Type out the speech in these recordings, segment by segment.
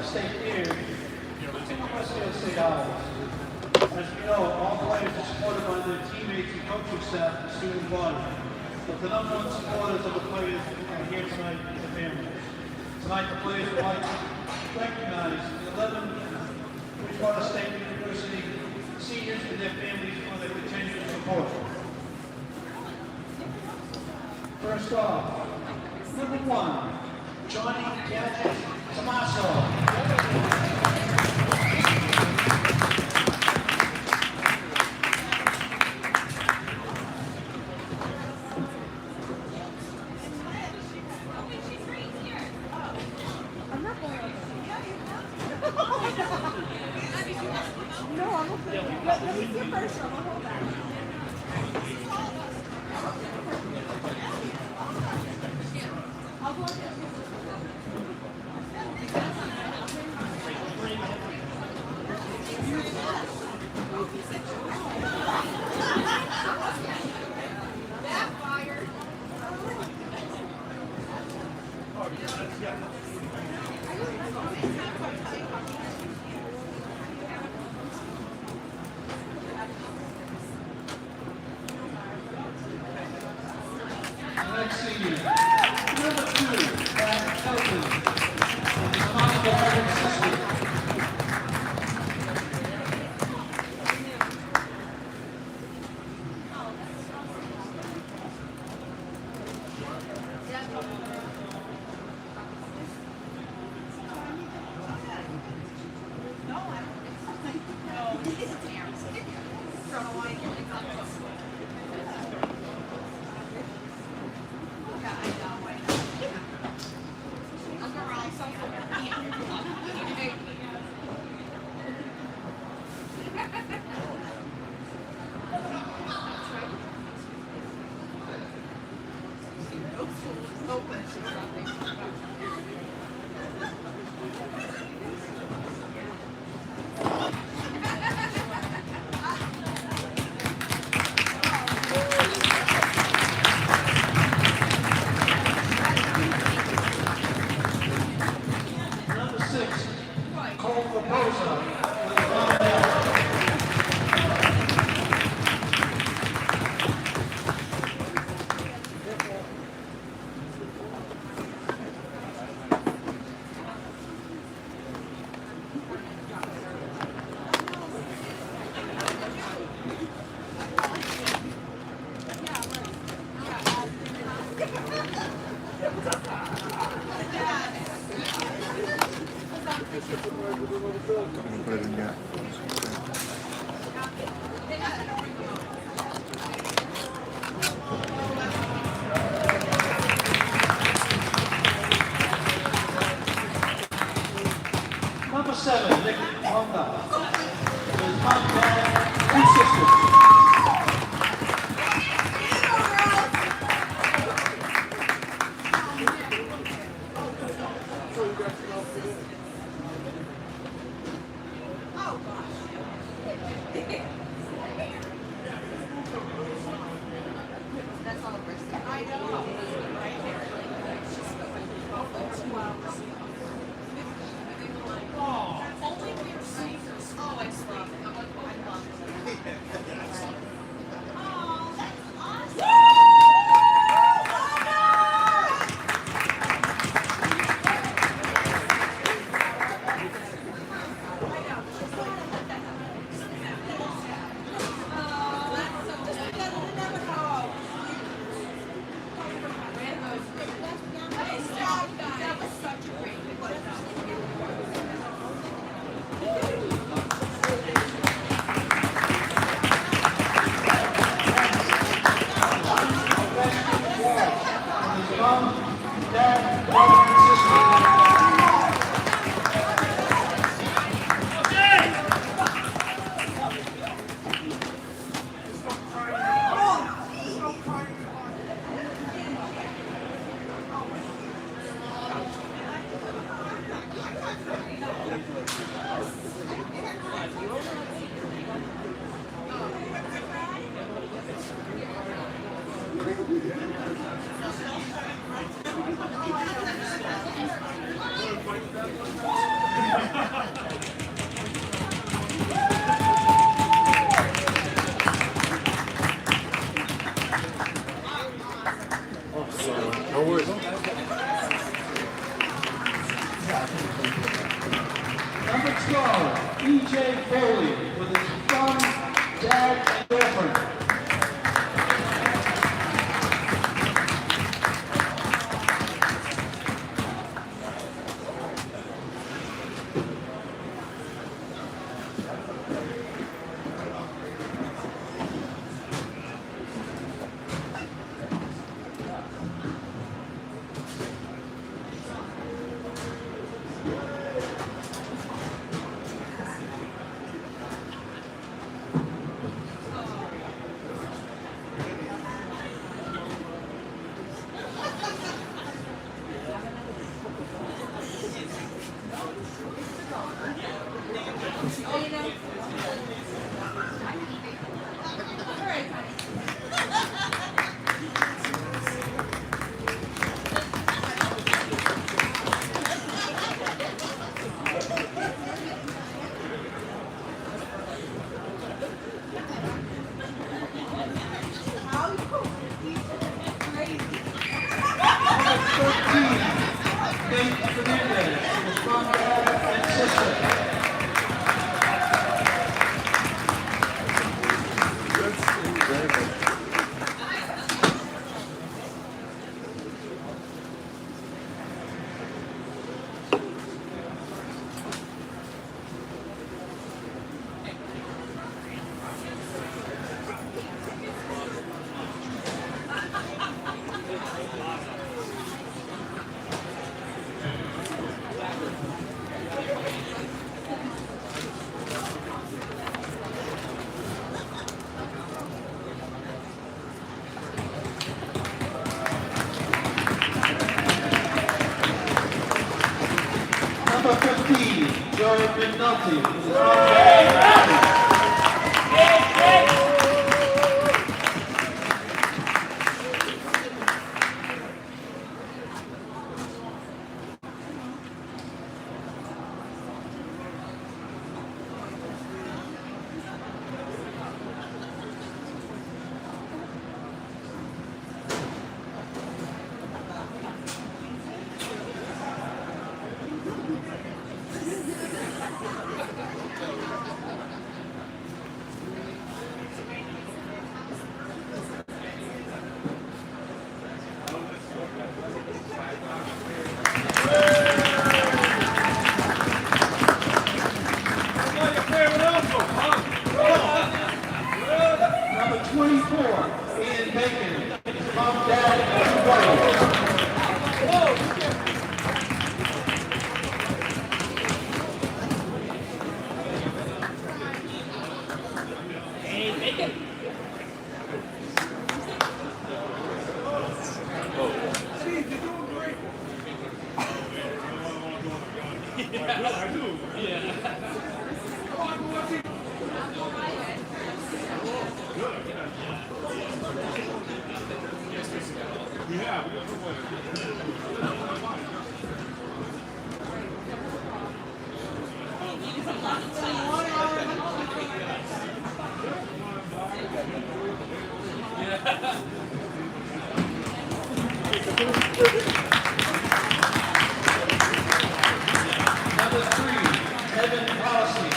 State here, Westfield State Owls. As you know, all players are supported by their teammates and coaching staff and student body. But the number one supporters of the players are here tonight is the families. Tonight, the players would like to recognize the 11 Bridgewater State University seniors and their families for their continued support. First off, number 1, Johnny Gadget Tommaso. No, I'm okay. Let me see first. I'm gonna hold that. I'll go ahead. Backfire. Next senior, number 2, Kelton, from the Monica Public System. Number 7, Nick Honda. His mom, dad, 2 sisters. 13, Nate Fernandez, his mom, dad, and sister. Number 15, Joe McNulty. Number 24, Ian Bacon, his mom, dad, and brother. Number 3, Evan Policy.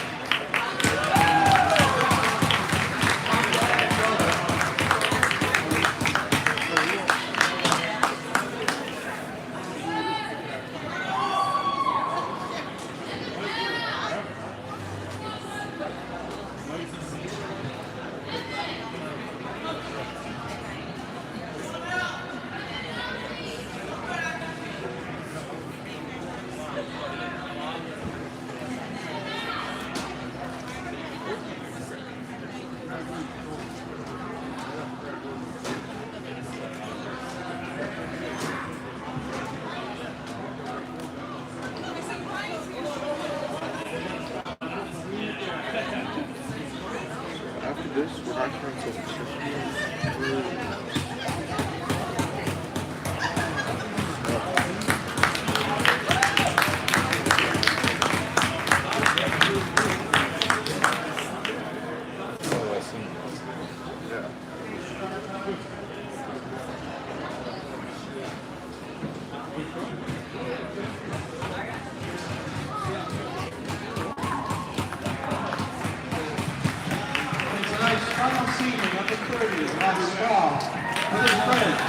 After this, we're not trying to Tonight's final senior, number 30, Pascal, with his friends.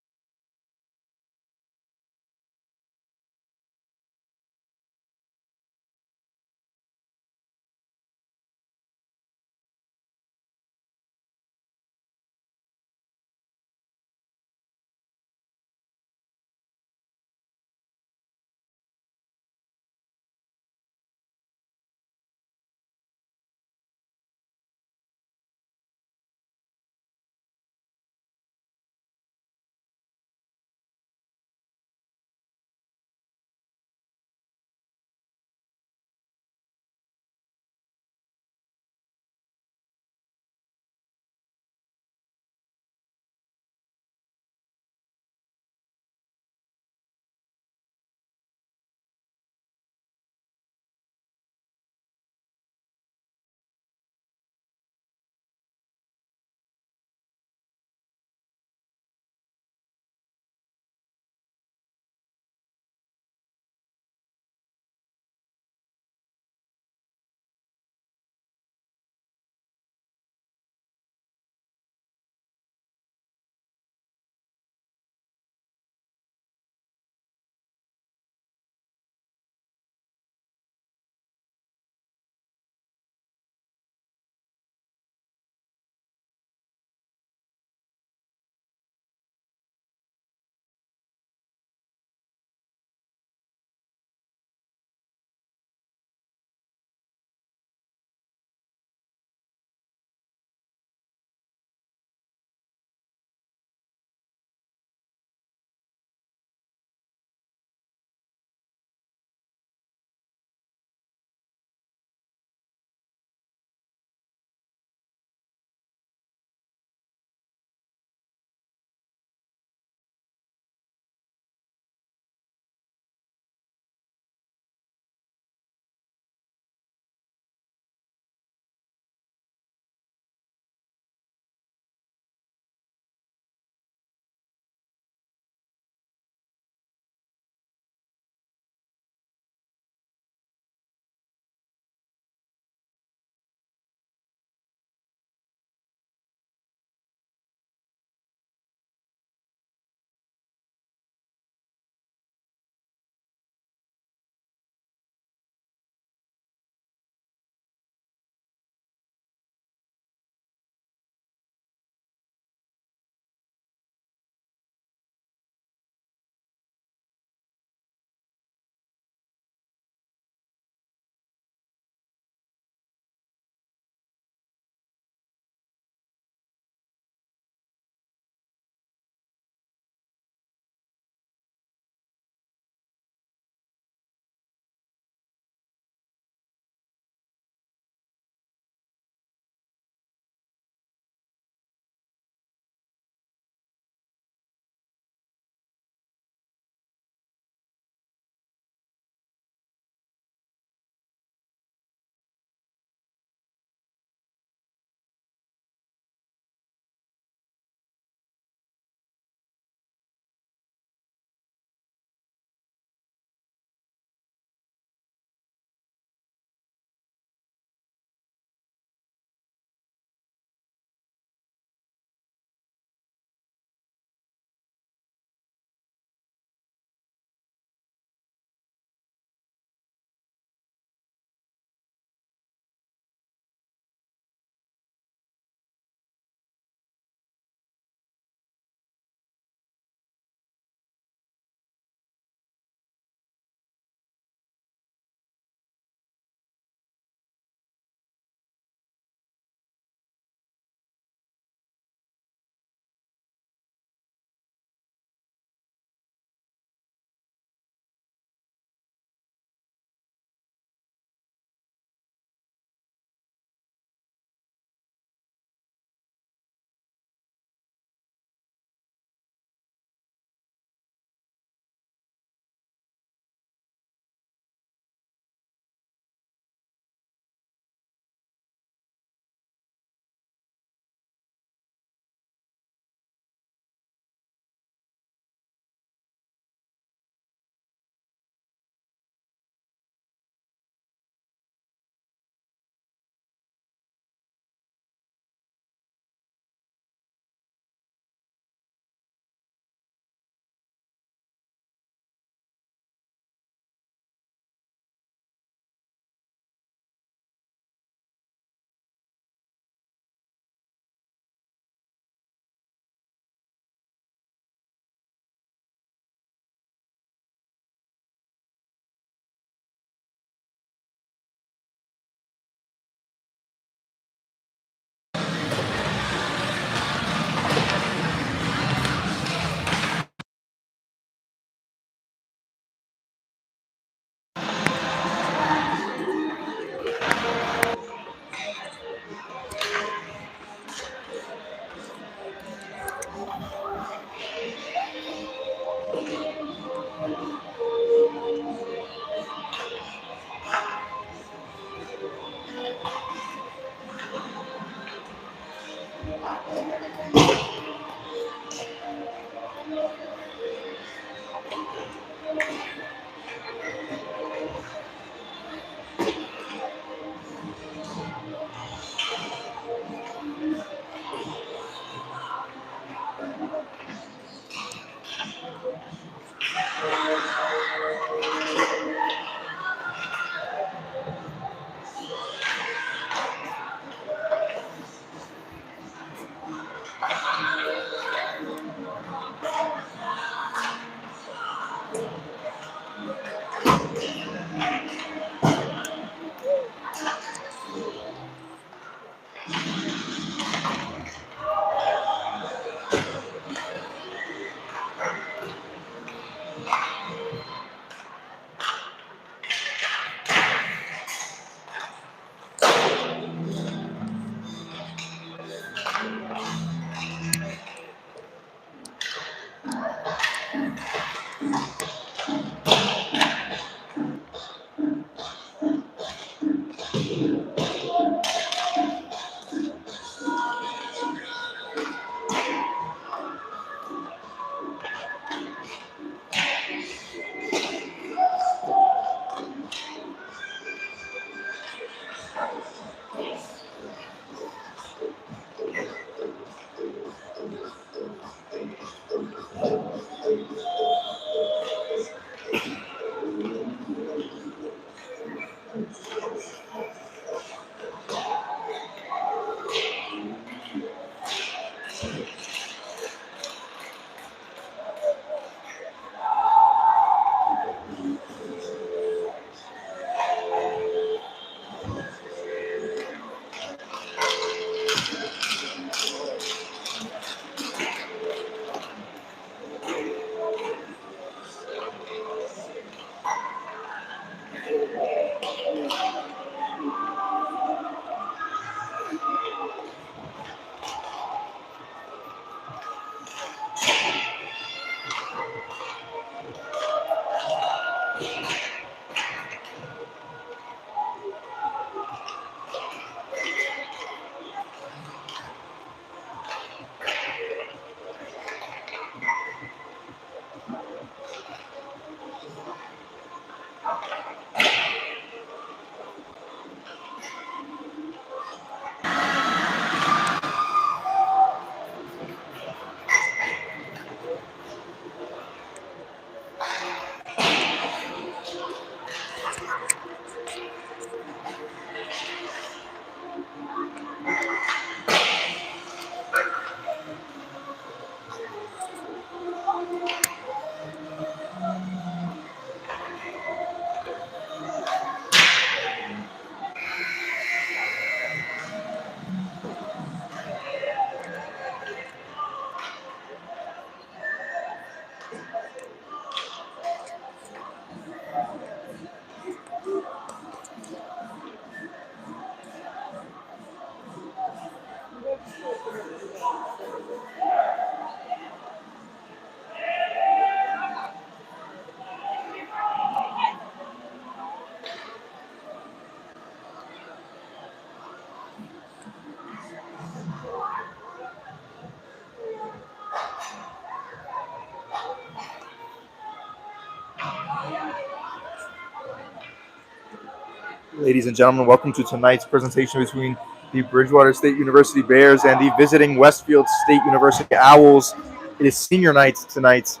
Ladies and gentlemen, welcome to tonight's presentation between the Bridgewater State University Bears and the visiting Westfield State University Owls. It is senior night tonight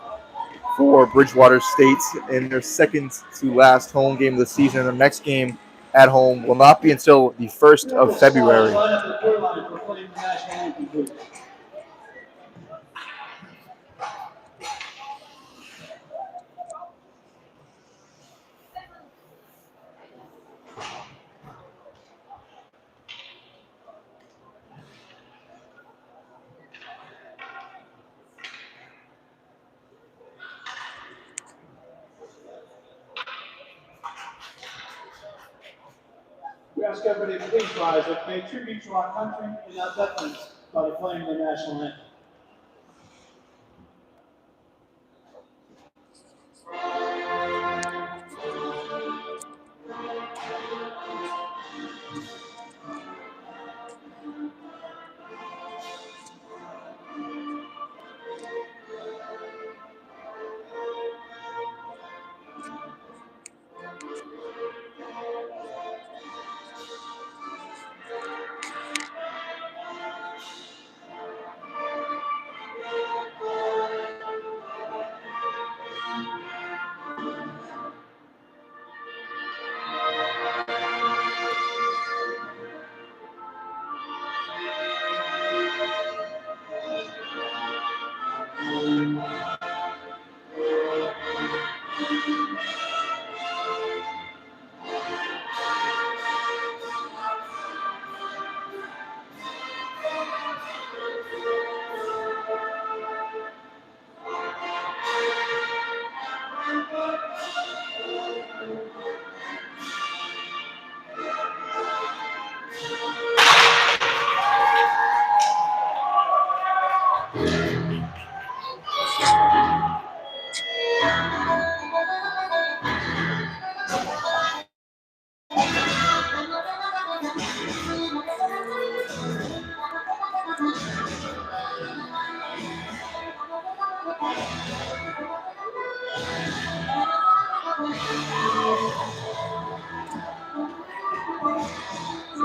for Bridgewater State in their second to last home game of the season. Their next game at home will not be until the 1st of February. Line up the third line for playing the national anthem, please. We ask everybody to please rise and pay tribute to our country and our veterans by playing the national anthem.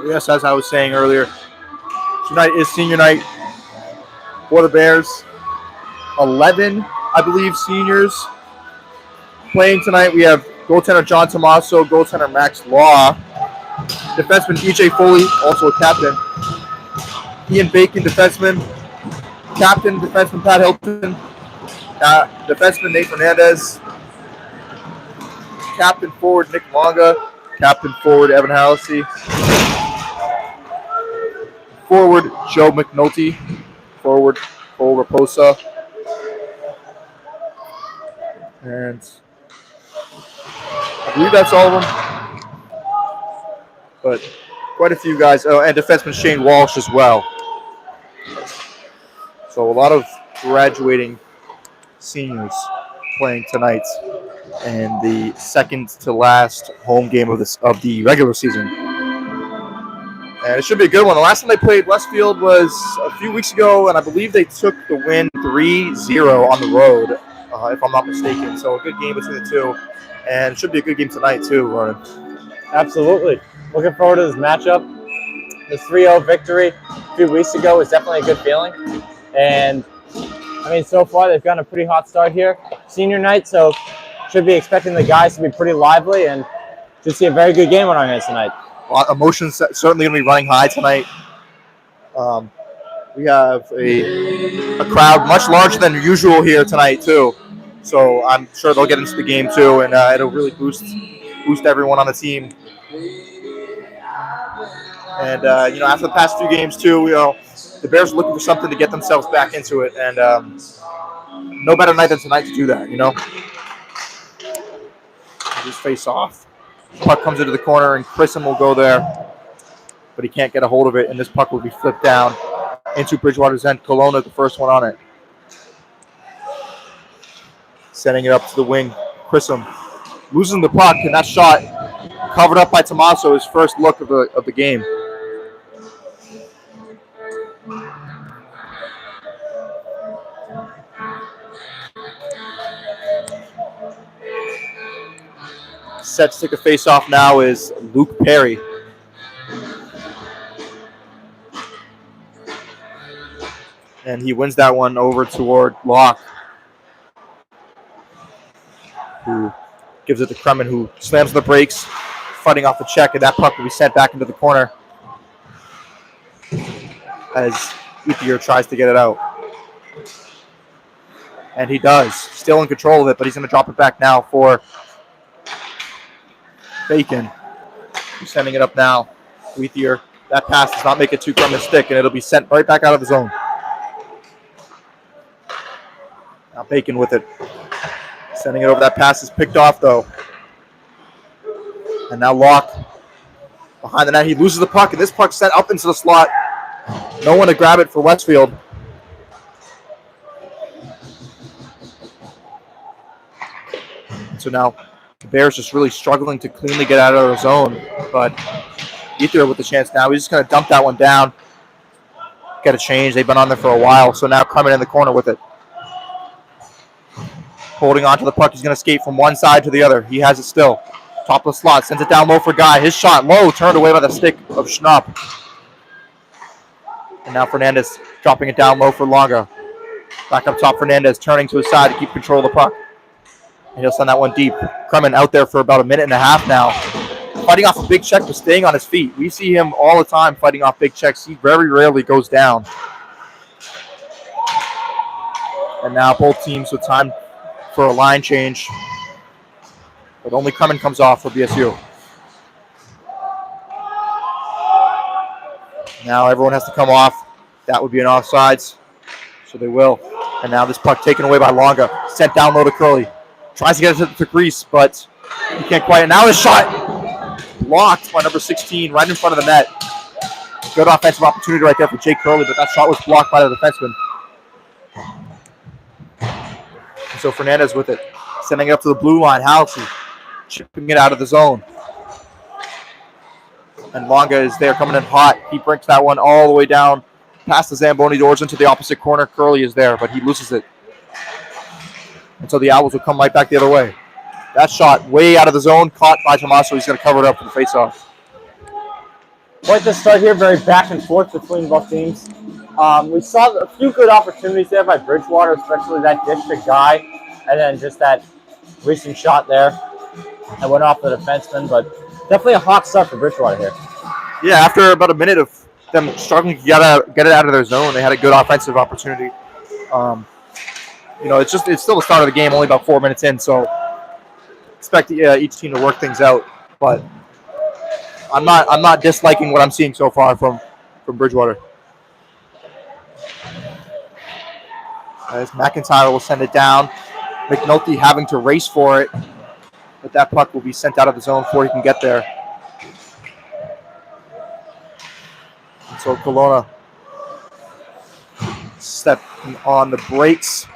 Yes, as I was saying earlier, tonight is senior night for the Bears. 11, I believe, seniors playing tonight. We have goaltender John Tomaso, goaltender Max Law, defenseman EJ Foley, also a captain, Ian Bacon, defenseman, captain, defenseman Pat Hilton, defenseman Nate Fernandez, captain forward Nick Longa, captain forward Evan Halsey, forward Joe McNulty, forward Cole Raposa, and I believe that's all of them. But quite a few guys. Oh, and defenseman Shane Walsh as well. So a lot of graduating seniors playing tonight, and the second to last home game of the regular season. And it should be a good one. The last time they played Westfield was a few weeks ago, and I believe they took the win 3-0 on the road, if I'm not mistaken. So a good game between the two, and it should be a good game tonight too, Ronan. Absolutely. Looking forward to this matchup. The 3-0 victory a few weeks ago was definitely a good feeling. And, I mean, so far they've gotten a pretty hot start here. Senior night, so should be expecting the guys to be pretty lively and should see a very good game on our hands tonight. Emotions certainly going to be running high tonight. We have a crowd much larger than usual here tonight, too. So I'm sure they'll get into the game, too, and it'll really boost everyone on the team. And, after the past few games, too, the Bears are looking for something to get themselves back into it. And no better night than tonight to do that, Just face off. Puck comes into the corner, and Chrism will go there. But he can't get a hold of it, and this puck will be flipped down into Bridgewater's end. Colonna, the first one on it. Sending it up to the wing. Chrism losing the puck, and that shot covered up by Tomaso, his first look of the game. Set to take a face-off now is Luke Perry. And he wins that one over toward Locke, who gives it to Kremen, who slams the brakes, fighting off the check, and that puck will be sent back into the corner as Ethier tries to get it out. And he does. Still in control of it, but he's going to drop it back now for Bacon. He's sending it up now. Ethier. That pass does not make it to Kremen's stick, and it'll be sent right back out of the zone. Now Bacon with it. Sending it over. That pass is picked off, though. And now Locke behind the net. He loses the puck, and this puck sent up into the slot. No one to grab it for Westfield. So now the Bears just really struggling to cleanly get out of their zone. But Ethier with the chance now. He's just going to dump that one down. Get a change. They've been on there for a while. So now Kremen in the corner with it. Holding on to the puck. He's going to skate from one side to the other. He has it still. Top of the slot. Sends it down low for Guy. His shot low. Turned away by the stick of Schnapp. And now Fernandez dropping it down low for Longa. Back up top, Fernandez turning to his side to keep control of the puck. And he'll send that one deep. Kremen out there for about a minute and a half now. Fighting off a big check, but staying on his feet. We see him all the time fighting off big checks. He very rarely goes down. And now both teams with time for a line change. But only Kremen comes off for BSU. Now everyone has to come off. That would be an offsides. So they will. And now this puck taken away by Longa. Sent down low to Curley. Tries to get it to Grease, but he can't quite. And now his shot blocked by number 16 right in front of the net. Good offensive opportunity right there for Jake Curley, but that shot was blocked by the defenseman. And so Fernandez with it. Sending it up to the blue line. Halsey chipping it out of the zone. And Longa is there coming in hot. He brings that one all the way down past the Zamboni doors into the opposite corner. Curley is there, but he loses it. And so the Owls will come right back the other way. That shot way out of the zone, caught by Tomaso. He's going to cover it up for the faceoff. Quite the start here, very back and forth between both teams. We saw a few good opportunities there by Bridgewater, especially that dish to Guy, and then just that recent shot there that went off the defenseman. But definitely a hot start for Bridgewater here. Yeah, after about a minute of them struggling to get it out of their zone, they had a good offensive opportunity. It's still the start of the game, only about 4 minutes in, so expect each team to work things out. But I'm not disliking what I'm seeing so far from Bridgewater. As McIntyre will send it down, McNulty having to race for it, but that puck will be sent out of the zone before he can get there. And so Kelowna stepping on the brakes,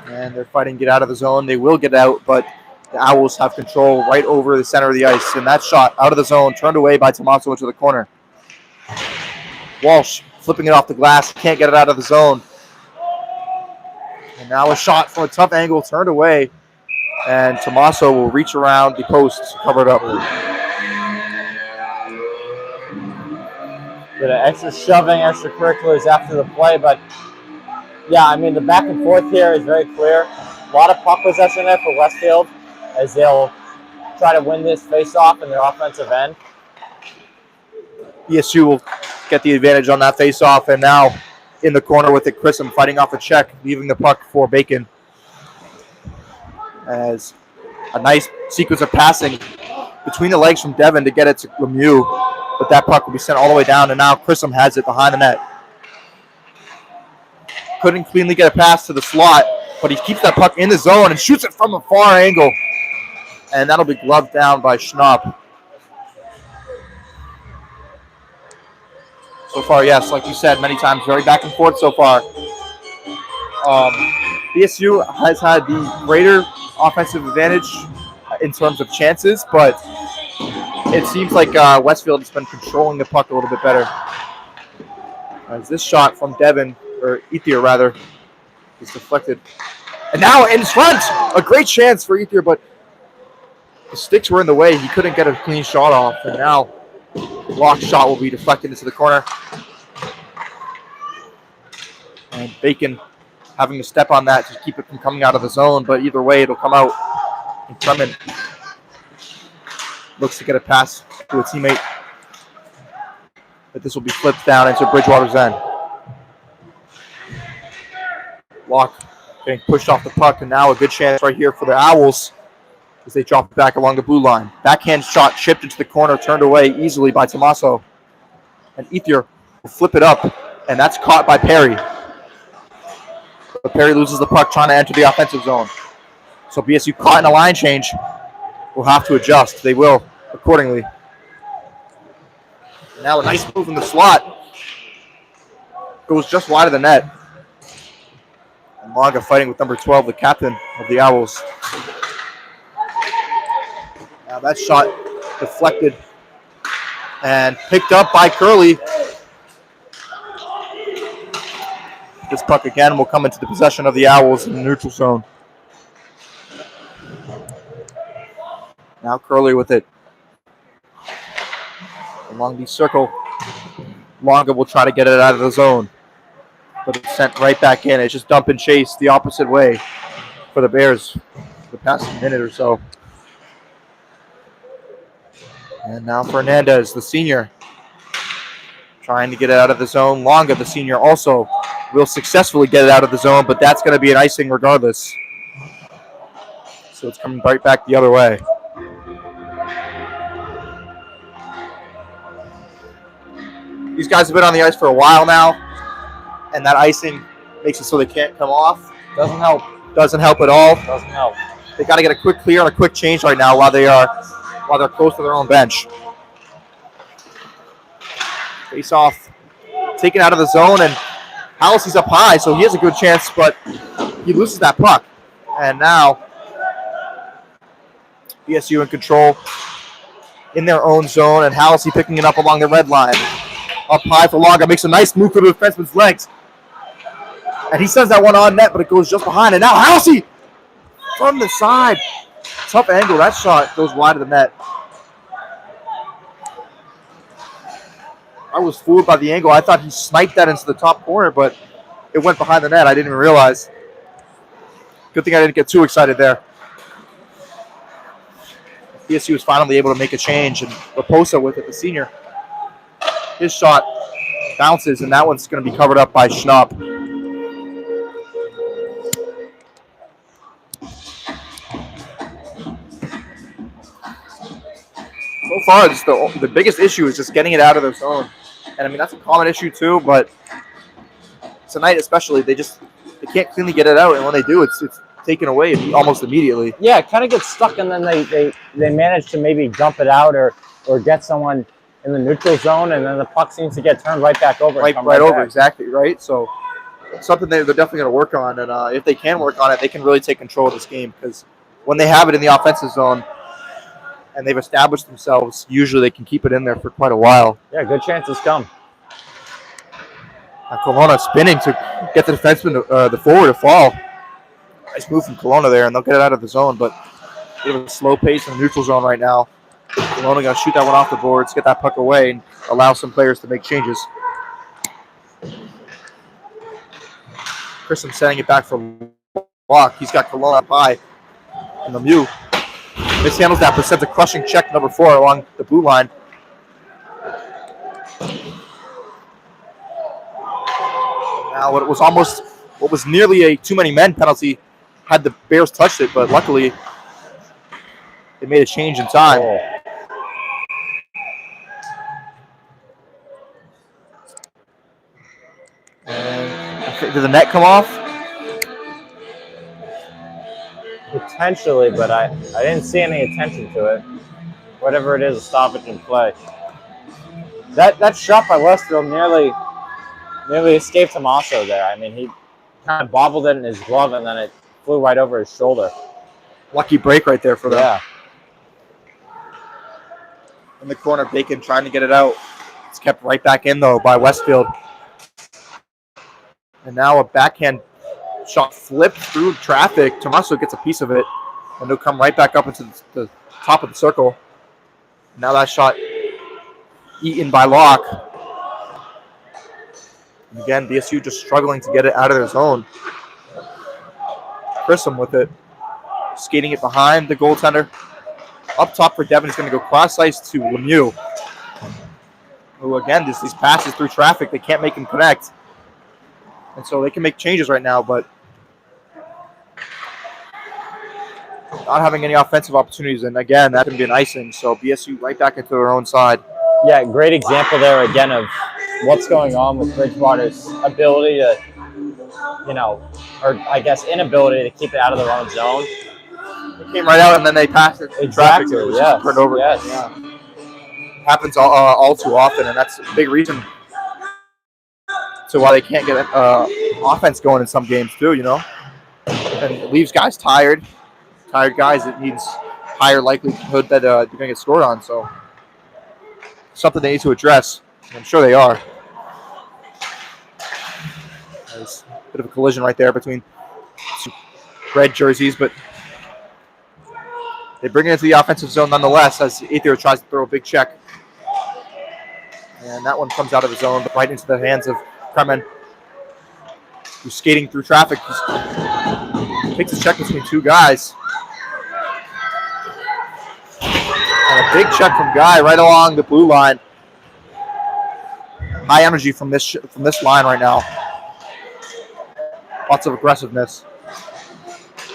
and they're fighting to get out of the zone. They will get out, but the Owls have control right over the center of the ice, and that shot out of the zone, turned away by Tommaso into the corner. Walsh flipping it off the glass, can't get it out of the zone. And now a shot from a tough angle, turned away, and Tommaso will reach around the post, cover it up. Bit of extra shoving, extracurriculars after the play, but yeah, I mean, the back and forth here is very clear. A lot of puck possession there for Westfield as they'll try to win this face-off in their offensive end. ESU will get the advantage on that face-off, and now in the corner with it, Grissom fighting off a check, leaving the puck for Bacon. As a nice sequence of passing between the legs from Devon to get it to Lemieux, but that puck will be sent all the way down, and now Grissom has it behind the net. Couldn't cleanly get a pass to the slot, but he keeps that puck in the zone and shoots it from a far angle, and that'll be gloved down by Schnapp. So far, yes, like you said many times, very back and forth so far. BSU has had the greater offensive advantage in terms of chances, but it seems like Westfield has been controlling the puck a little bit better. As this shot from Devon, or Ethier rather, is deflected. And now in front, a great chance for Ethier, but the sticks were in the way. He couldn't get a clean shot off, and now block shot will be deflected into the corner. And Bacon having to step on that to keep it from coming out of the zone, but either way, it'll come out. And Kremen looks to get a pass to a teammate, but this will be flipped down into Bridgewater's end. Locke getting pushed off the puck, and now a good chance right here for the Owls as they drop it back along the blue line. Backhand shot chipped into the corner, turned away easily by Tommaso. And Ethier will flip it up, and that's caught by Perry. But Perry loses the puck trying to enter the offensive zone. So BSU caught in a line change will have to adjust. They will accordingly. Now a nice move in the slot. Goes just wide of the net. And Longa fighting with number 12, the captain of the Owls. Now that shot deflected and picked up by Curley. This puck again will come into the possession of the Owls in the neutral zone. Now Curley with it. Along the circle. Longa will try to get it out of the zone, but it's sent right back in. It's just dump and chase the opposite way for the Bears for the past minute or so. And now Fernandez, the senior, trying to get it out of the zone. Longa, the senior, also will successfully get it out of the zone, but that's going to be an icing regardless. So it's coming right back the other way. These guys have been on the ice for a while now, and that icing makes it so they can't come off. Doesn't help. Doesn't help at all. Doesn't help. They got to get a quick clear and a quick change right now while they're close to their own bench. Face off, taken out of the zone, and Hallisey's up high, so he has a good chance, but he loses that puck. And now BSU in control in their own zone, and Hallisey picking it up along the red line. Up high for Longa, makes a nice move to the defenseman's legs. And he sends that one on net, but it goes just behind. And now Hallisey from the side. Tough angle. That shot goes wide of the net. I was fooled by the angle. I thought he sniped that into the top corner, but it went behind the net. I didn't even realize. Good thing I didn't get too excited there. BSU was finally able to make a change, and Raposa with it, the senior. His shot bounces, and that one's going to be covered up by Schnapp. So far, just the biggest issue is just getting it out of their zone. And I mean, that's a common issue too, but tonight especially, they can't cleanly get it out, and when they do, it's taken away almost immediately. Yeah, it kind of gets stuck, and then they manage to maybe dump it out or get someone in the neutral zone, and then the puck seems to get turned right back over. Right over, exactly, right? So something they're definitely going to work on, and if they can work on it, they can really take control of this game, because when they have it in the offensive zone and they've established themselves, usually they can keep it in there for quite a while. Yeah, good chances come. Kelowna spinning to get the defenseman, the forward to fall. Nice move from Kelowna there, and they'll get it out of the zone, but they have a slow pace in the neutral zone right now. Kelowna going to shoot that one off the boards, get that puck away, and allow some players to make changes. Grissom setting it back for Locke. He's got Kelowna up high. And Lemieux mishandles that, but sends a crushing check number 4 along the blue line. Now what was nearly a too many men penalty had the Bears touched it, but luckily they made a change in time. And did the net come off? Potentially, but I didn't see any attention to it. Whatever it is, a stoppage in play. That shot by Westfield nearly escaped him also there. I mean, he kind of bobbled it in his glove, and then it flew right over his shoulder. Lucky break right there for them. Yeah. In the corner, Bacon trying to get it out. It's kept right back in, though, by Westfield. And now a backhand shot flipped through traffic. Tommaso gets a piece of it, and they'll come right back up into the top of the circle. Now that shot eaten by Locke. And again, BSU just struggling to get it out of their zone. Grissom with it, skating it behind the goaltender. Up top for Devin is going to go cross-ice to Lemieux, who, again, these passes through traffic, they can't make him connect. And so they can make changes right now, but not having any offensive opportunities. And, again, that can be an icing. So BSU right back into their own side. Yeah, great example there, again, of what's going on with Bridgewater's ability to, or I guess inability to keep it out of their own zone. It came right out, and then they passed it in traffic. It was just turned over. Yes. Yeah. Happens all too often, and that's a big reason to why they can't get offense going in some games too, And it leaves guys tired. Tired guys, it means higher likelihood that they're going to get scored on. So something they need to address. I'm sure they are. There's a bit of a collision right there between two red jerseys, but they bring it into the offensive zone nonetheless as Aether tries to throw a big check. And that one comes out of the zone, but right into the hands of Kremen, who's skating through traffic. He takes a check between two guys. And a big check from Guy right along the blue line. High energy from this line right now. Lots of aggressiveness.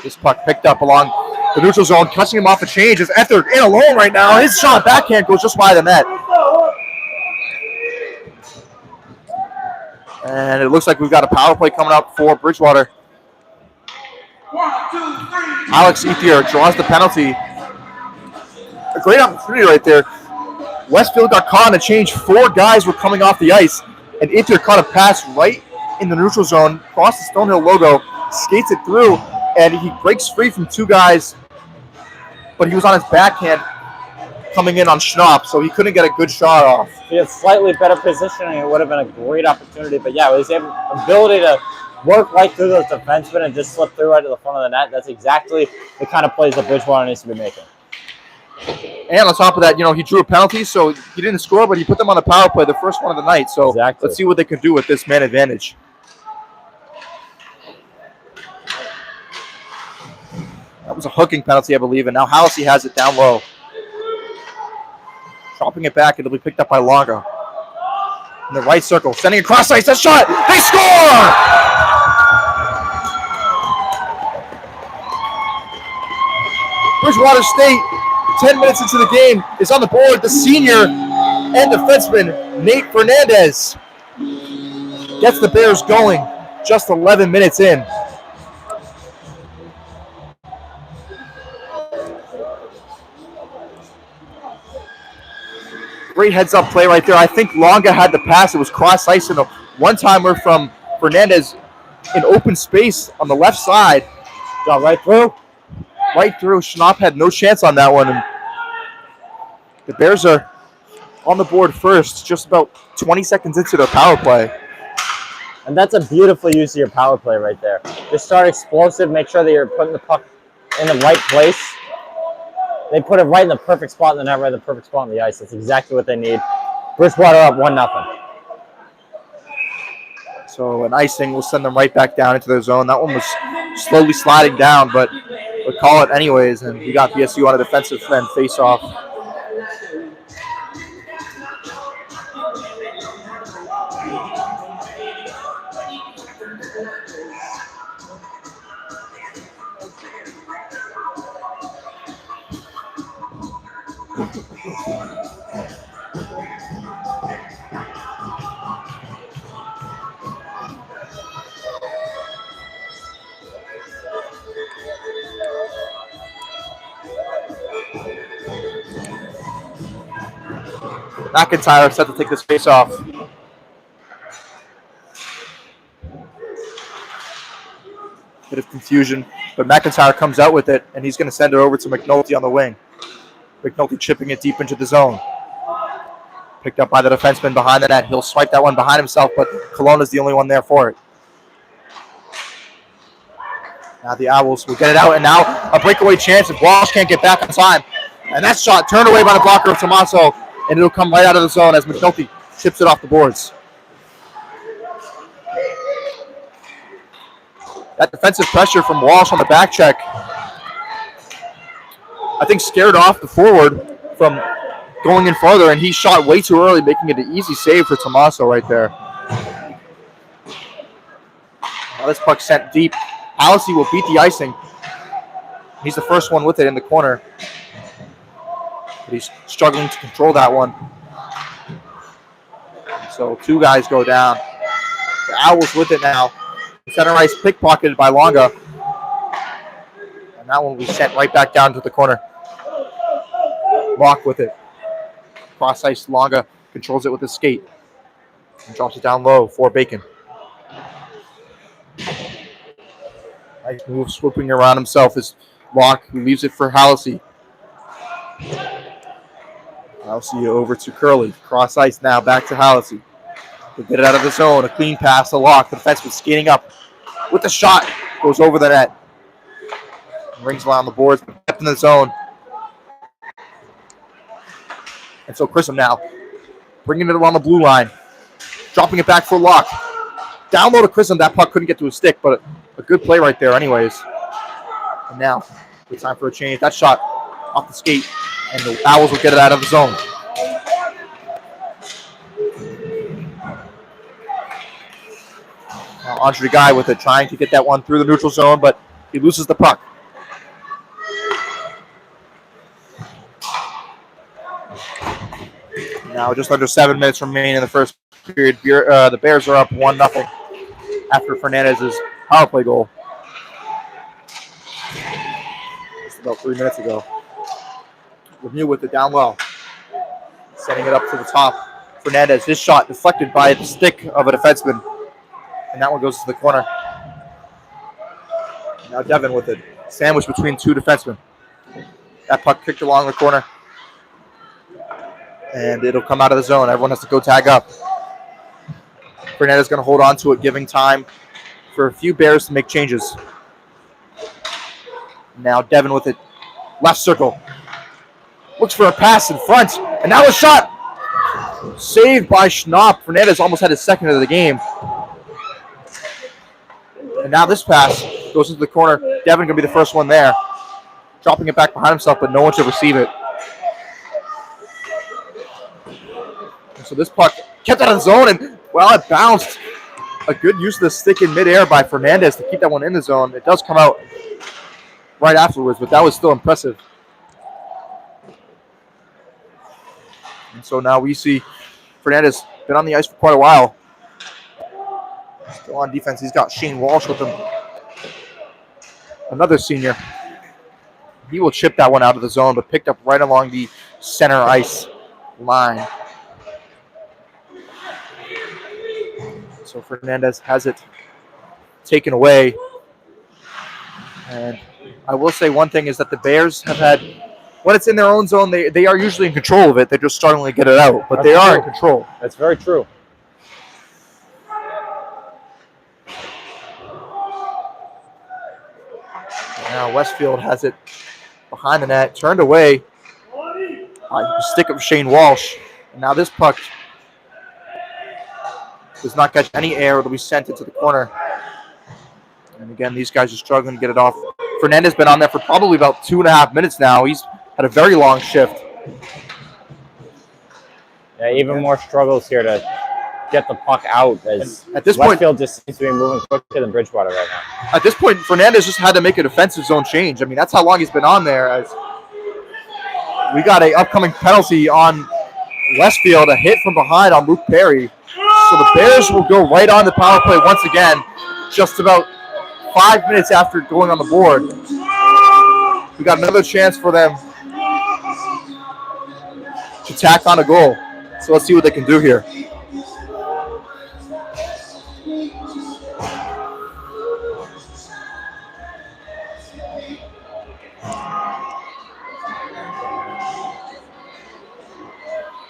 This puck picked up along the neutral zone, catching him off a change. Is Ether in alone right now. His shot backhand goes just wide of the net. And it looks like we've got a power play coming up for Bridgewater. Alex Ethier draws the penalty. A great opportunity right there. Westfield got caught in a change. 4 guys were coming off the ice, and Ethier caught a pass right in the neutral zone, across the Stonehill logo, skates it through, and he breaks free from 2 guys, but he was on his backhand coming in on Schnapp, so he couldn't get a good shot off. If he had slightly better positioning, it would have been a great opportunity. But yeah, his ability to work right through those defensemen and just slip through right to the front of the net, that's exactly the kind of plays that Bridgewater needs to be making. And on top of that, he drew a penalty, so he didn't score, but he put them on the power play, the first one of the night. So Exactly. let's see what they can do with this man advantage. That was a hooking penalty, I believe, and now Halsey has it down low. Dropping it back, it'll be picked up by Longa. In the right circle, sending across ice, that shot, they score! Bridgewater State, 10 minutes into the game, is on the board. The senior and defenseman, Nate Fernandez, gets the Bears going just 11 minutes in. Great heads-up play right there. I think Longa had the pass. It was cross-ice and a one-timer from Fernandez in open space on the left side. Got right through. Right through. Schnapp had no chance on that one. And the Bears are on the board first, just about 20 seconds into their power play. And that's a beautiful use of your power play right there. Just start explosive. Make sure that you're putting the puck in the right place. They put it right in the perfect spot in the net, right in the perfect spot on the ice. That's exactly what they need. Bridgewater up 1-0. So an icing will send them right back down into their zone. That one was slowly sliding down, but we'll call it anyways. And we got BSU on a defensive end face-off. McIntyre set to take this face off. Bit of confusion, but McIntyre comes out with it, and he's going to send it over to McNulty on the wing. McNulty chipping it deep into the zone. Picked up by the defenseman behind the net. He'll swipe that one behind himself, but Kelowna's the only one there for it. Now the Owls will get it out, and now a breakaway chance if Walsh can't get back on time. And that shot turned away by the blocker of Tommaso, and it'll come right out of the zone as McNulty chips it off the boards. That defensive pressure from Walsh on the back check, I think, scared off the forward from going in farther, and he shot way too early, making it an easy save for Tommaso right there. Now this puck sent deep. Halsey will beat the icing. He's the first one with it in the corner. But he's struggling to control that one. So two guys go down. The Owls with it now. Center ice pickpocketed by Longa. And that one will be sent right back down to the corner. Locke with it. Cross ice, Longa controls it with his skate. And drops it down low for Bacon. Nice move, swooping around himself is Locke, who leaves it for Halsey. Halsey over to Curley. Cross ice now, back to Halsey. He'll get it out of the zone. A clean pass to Locke. The defenseman skating up with the shot. Goes over the net. Rings around the boards, kept in the zone. And so Chrism now bringing it around the blue line. Dropping it back for Locke. Down low to Chrism. That puck couldn't get to his stick, but a good play right there anyways. And now, it's time for a change. That shot off the skate, and the Owls will get it out of the zone. Now Andre Guy with it, trying to get that one through the neutral zone, but he loses the puck. Now just under 7 minutes remaining in the first period. The Bears are up 1-0 after Fernandez's power play goal. Just about 3 minutes ago. Lemieux with it down low. Setting it up to the top. Fernandez, his shot deflected by the stick of a defenseman. And that one goes to the corner. Now Devin with it. Sandwiched between two defensemen. That puck kicked along the corner. And it'll come out of the zone. Everyone has to go tag up. Fernandez going to hold on to it, giving time for a few Bears to make changes. Now Devin with it. Left circle. Looks for a pass in front. And now a shot. Saved by Schnapp. Fernandez almost had his second of the game. And now this pass goes into the corner. Devin going to be the first one there. Dropping it back behind himself, but no one should receive it. And so this puck kept out of the zone, and, well, it bounced. A good use of the stick in midair by Fernandez to keep that one in the zone. It does come out right afterwards, but that was still impressive. And so now we see Fernandez been on the ice for quite a while. Still on defense. He's got Shane Walsh with him. Another senior. He will chip that one out of the zone, but picked up right along the center ice line. So Fernandez has it taken away. And I will say one thing is that the Bears have had, when it's in their own zone, they are usually in control of it. They're just struggling to get it out, but they are in control. That's very true. Now Westfield has it behind the net, turned away by the stick of Shane Walsh. And now this puck does not catch any air. It'll be sent into the corner. And again, these guys are struggling to get it off. Fernandez has been on there for probably about 2.5 minutes now. He's had a very long shift. Yeah, even more struggles here to get the puck out, as at this Westfield point, just seems to be moving quicker than Bridgewater right now. At this point, Fernandez just had to make a defensive zone change. I mean, that's how long he's been on there. As we got an upcoming penalty on Westfield, a hit from behind on Luke Perry. So the Bears will go right on the power play once again, just about 5 minutes after going on the board. We got another chance for them to tack on a goal. So let's see what they can do here.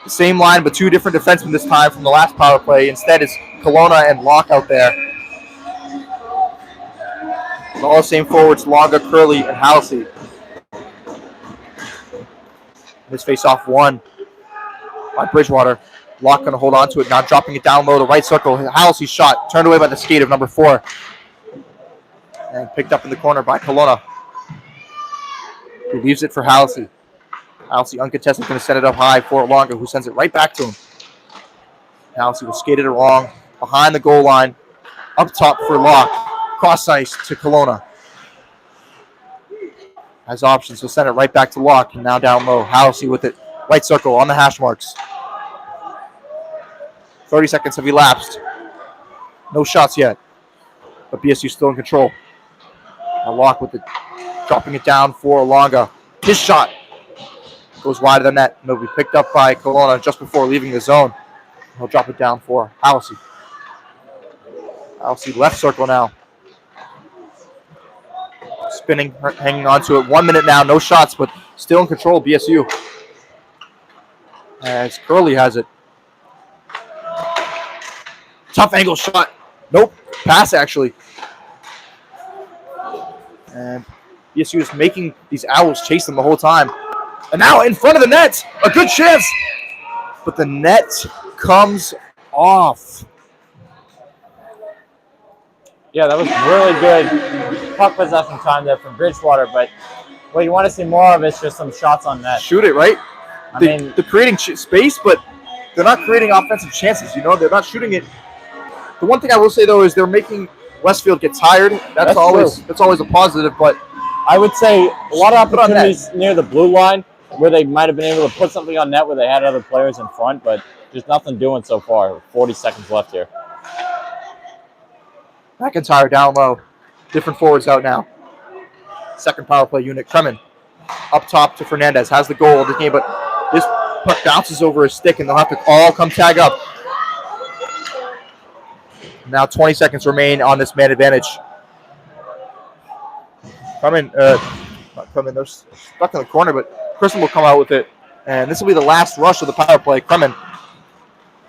Same line, but two different defensemen this time from the last power play. Instead, it's Kelowna and Locke out there. All the same forwards, Longa, Curley, and Halsey. This face-off won by Bridgewater. Locke going to hold on to it, now dropping it down low to right circle. Halsey's shot turned away by the skate of number 4. And picked up in the corner by Kelowna, who leaves it for Halsey. Halsey uncontested, going to send it up high for Longa, who sends it right back to him. Halsey will skate it along behind the goal line, up top for Locke, cross ice to Kelowna. Has options, he'll send it right back to Locke, and now down low. Halsey with it, right circle on the hash marks. 30 seconds have elapsed. No shots yet, but BSU still in control. Now Locke with it, dropping it down for Longa. His shot goes wide of the net, and it'll be picked up by Kelowna just before leaving the zone. He'll drop it down for Halsey. Halsey left circle now. Spinning, hanging on to it. 1 minute now, no shots, but still in control, BSU. As Curley has it. Tough angle shot. Nope, pass actually. And BSU is making these Owls chase them the whole time. And now in front of the net, a good chance. But the net comes off. Yeah, that was really good puck possession time there from Bridgewater, but what you want to see more of is just some shots on net. Shoot it, right? I mean, they're creating space, but they're not creating offensive chances. You know, they're not shooting it. The one thing I will say, though, is they're making Westfield get tired. That's always a positive, but I would say a lot of opportunities near the blue line where they might have been able to put something on net where they had other players in front, but just nothing doing so far. 40 seconds left here. McIntyre down low. Different forwards out now. Second power play unit. Kremen up top to Fernandez. Has the goal of the game, but this puck bounces over his stick, and they'll have to all come tag up. Now 20 seconds remain on this man advantage. Kremen, they're stuck in the corner, but Kristen will come out with it. And this will be the last rush of the power play. Kremen,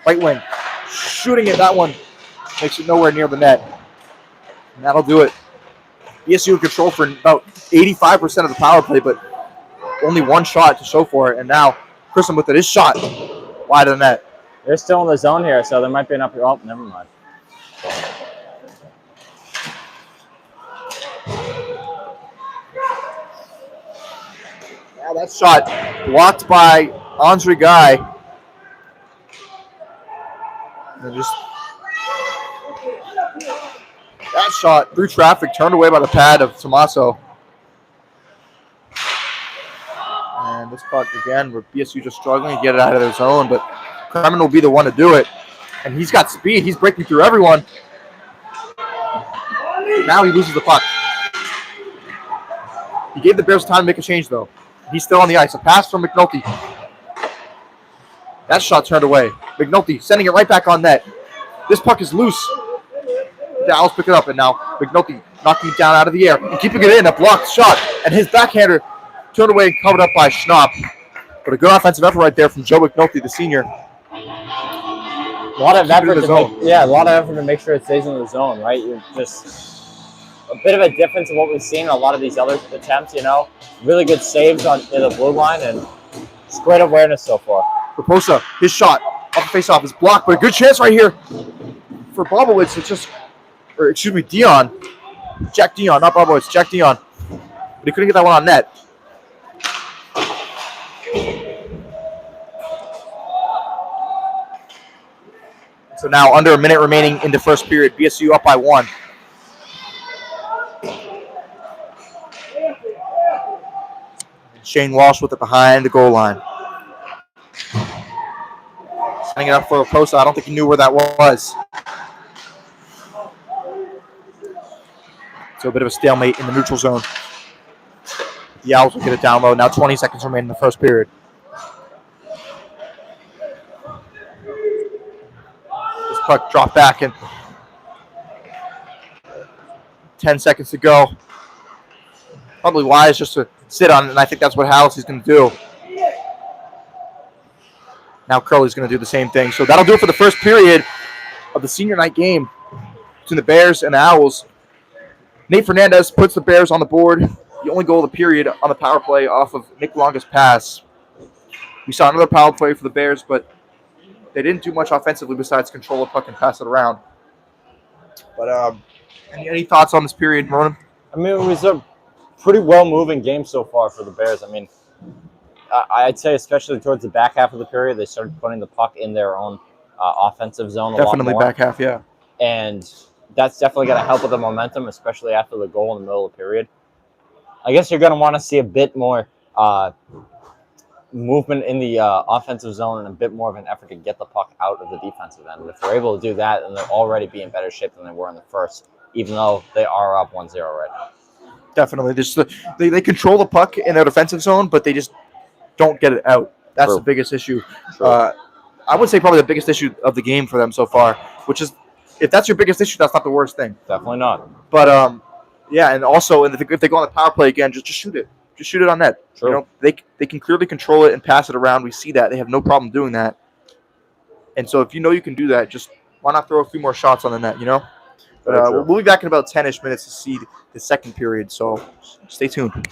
right wing, shooting it. That one makes it nowhere near the net. And that'll do it. BSU in control for about 85% of the power play, but only one shot to show for it, and now Christian with it. His shot wide of the net. They're still in the zone here, so there might be an up. Oh, never mind. Now that shot blocked by Andre Guy. And just that shot through traffic, turned away by the pad of Tommaso. And this puck again, with BSU just struggling to get it out of their zone, but Kremen will be the one to do it. And he's got speed. He's breaking through everyone. Now he loses the puck. He gave the Bears time to make a change, though. He's still on the ice. A pass from McNulty. That shot turned away. McNulty sending it right back on net. This puck is loose. Dallas pick it up, and now McNulty knocking it down out of the air and keeping it in. A blocked shot, and his backhander turned away and covered up by Schnapp. But a good offensive effort right there from Joe McNulty, the senior. A lot of effort to make sure it stays in the zone, right? You're just a bit of a difference of what we've seen in a lot of these other attempts, Really good saves on in the blue line, and it's great awareness so far. Raposa, his shot off the face-off is blocked, but a good chance right here for Bobowitz. Dion. Jack Dion, not Bobowitz, Jack Dion. But he couldn't get that one on net. So now under a minute remaining in the first period, BSU up by 1. Shane Walsh with it behind the goal line. Setting it up for Raposa. I don't think he knew where that was. So a bit of a stalemate in the neutral zone. The Owls will get it down low. Now 20 seconds remain in the first period. This puck dropped back and 10 seconds to go. Probably wise just to sit on it, and I think that's what Hallisey's going to do. Now Curley's going to do the same thing. So that'll do it for the first period of the senior night game between the Bears and the Owls. Nate Fernandez puts the Bears on the board. The only goal of the period on the power play off of Nick Longa's pass. We saw another power play for the Bears, but they didn't do much offensively besides control the puck and pass it around. But any thoughts on this period, Ronan? I mean, it was a pretty well-moving game so far for the Bears. I mean, I'd say especially towards the back half of the period, they started putting the puck in their own offensive zone a lot more. Definitely back half, yeah. And that's definitely going to help with the momentum, especially after the goal in the middle of the period. I guess you're going to want to see a bit more movement in the offensive zone and a bit more of an effort to get the puck out of the defensive end. If they're able to do that, then they'll already be in better shape than they were in the first, even though they are up 1-0 right now. Definitely. They control the puck in their defensive zone, but they just don't get it out. That's True. the biggest issue. I would say probably the biggest issue of the game for them so far, which is, if that's your biggest issue, that's not the worst thing. Definitely not. But, yeah, and also if they go on the power play again, just shoot it. Just shoot it on net. True. You know, they can clearly control it and pass it around. We see that. They have no problem doing that. And so if you know you can do that, just why not throw a few more shots on the net, But we'll be back in about 10-ish minutes to see the second period, so stay tuned.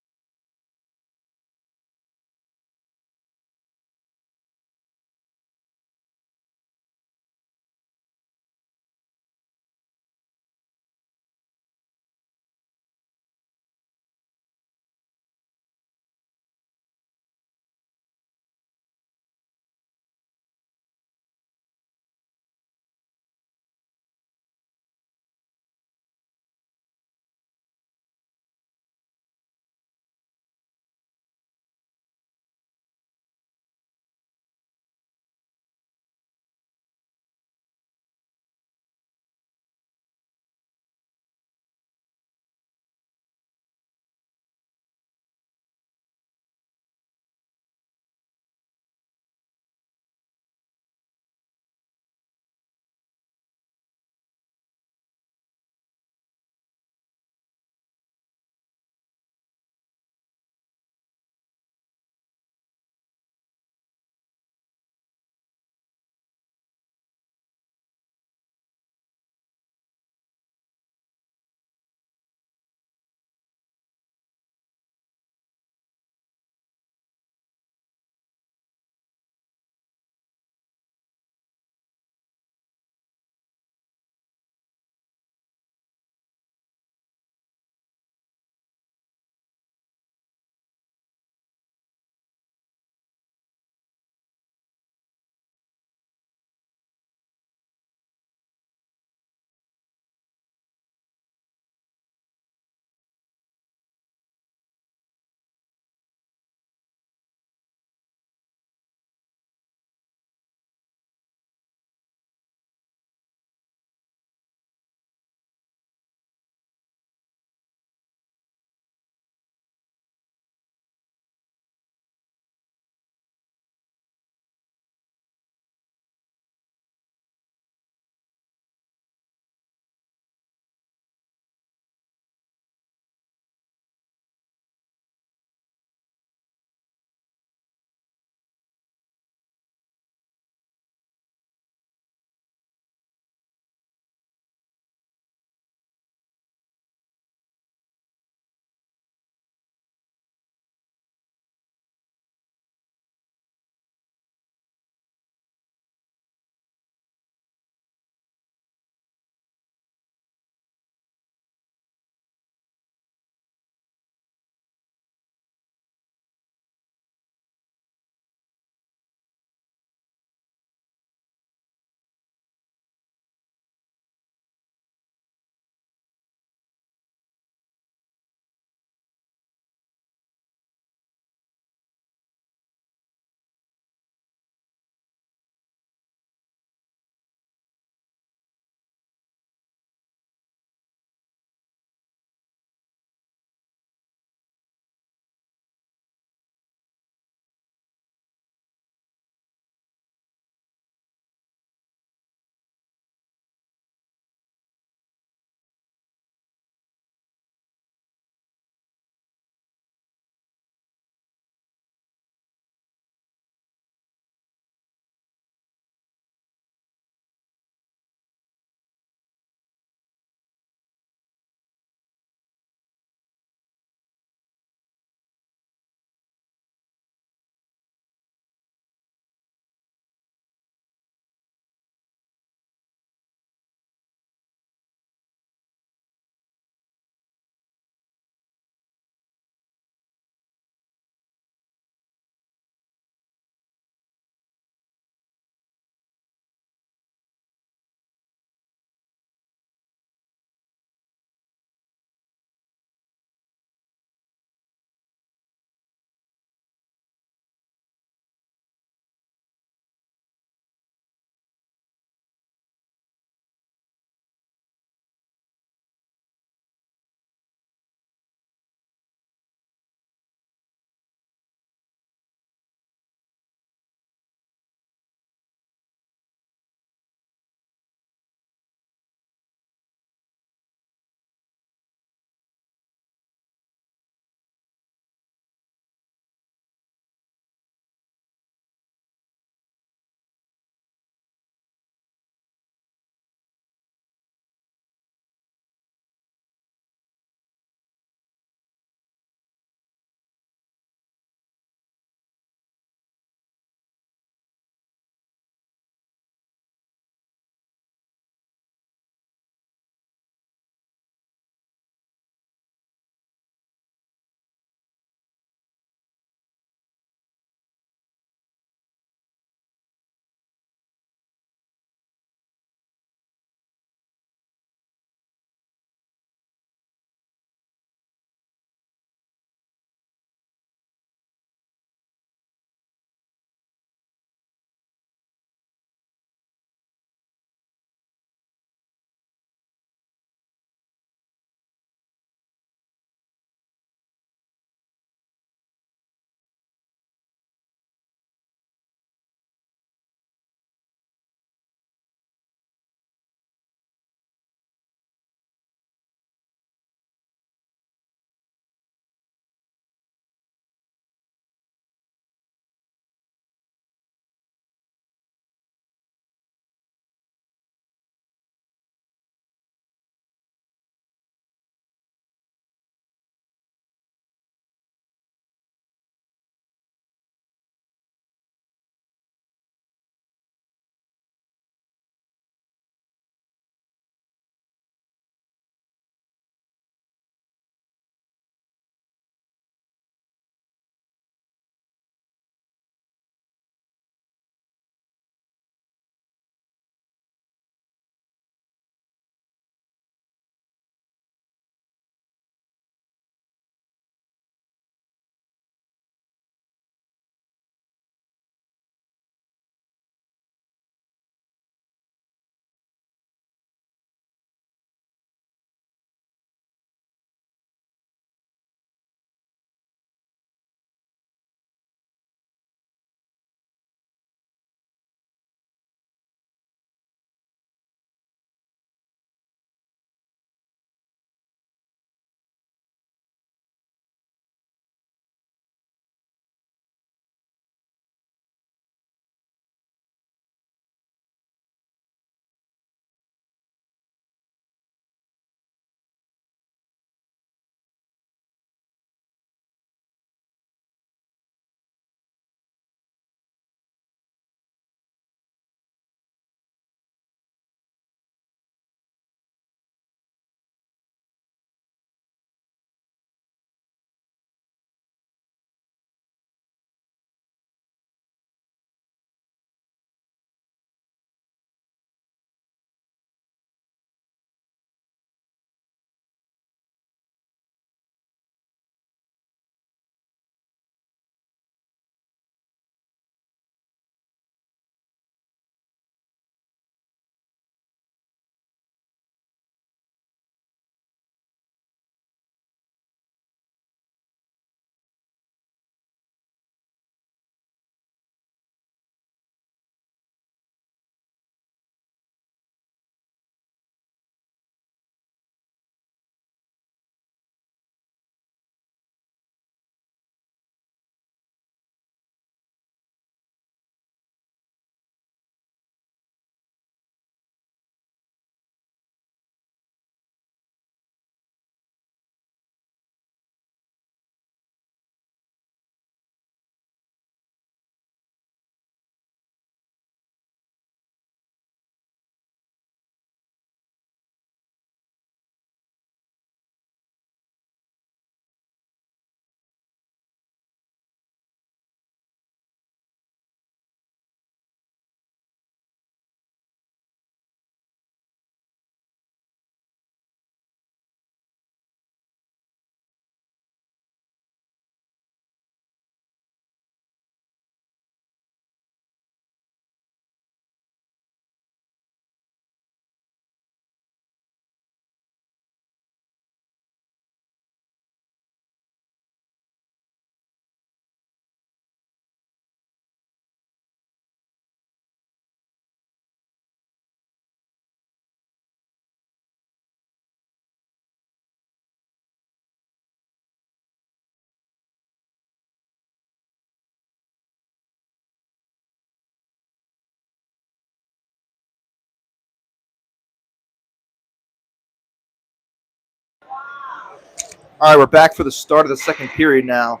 All right, we're back for the start of the second period now.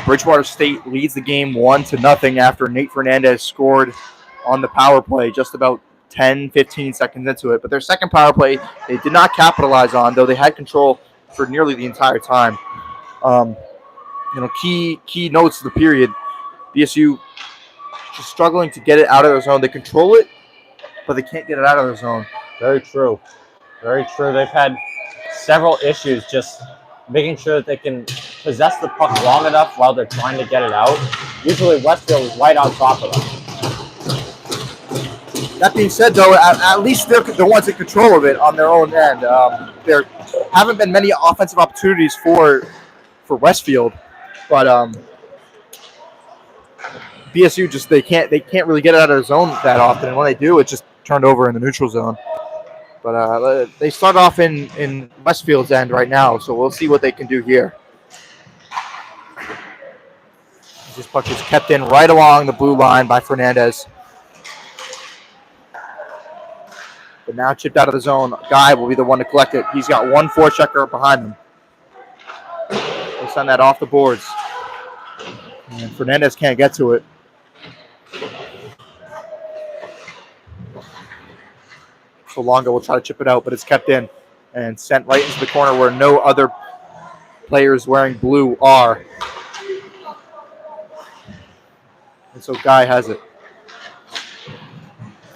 Bridgewater State leads the game 1-0 after Nate Fernandez scored on the power play just about 10-15 seconds into it. But their second power play, they did not capitalize on, though they had control for nearly the entire time. Key notes of the period, BSU just struggling to get it out of their zone. They control it, but they can't get it out of their zone. Very true. Very true. They've had several issues just making sure that they can possess the puck long enough while they're trying to get it out. Usually Westfield is right on top of them. That being said, though, at least they're the ones in control of it on their own end. There haven't been many offensive opportunities for Westfield, but BSU just they can't really get it out of their zone that often, and when they do, it's just turned over in the neutral zone. But they start off in Westfield's end right now, so we'll see what they can do here. This puck is kept in right along the blue line by Fernandez. But now chipped out of the zone. Guy will be the one to collect it. He's got one forechecker behind him. We'll send that off the boards. And Fernandez can't get to it. So Longo will try to chip it out, but it's kept in and sent right into the corner where no other players wearing blue are. And so Guy has it.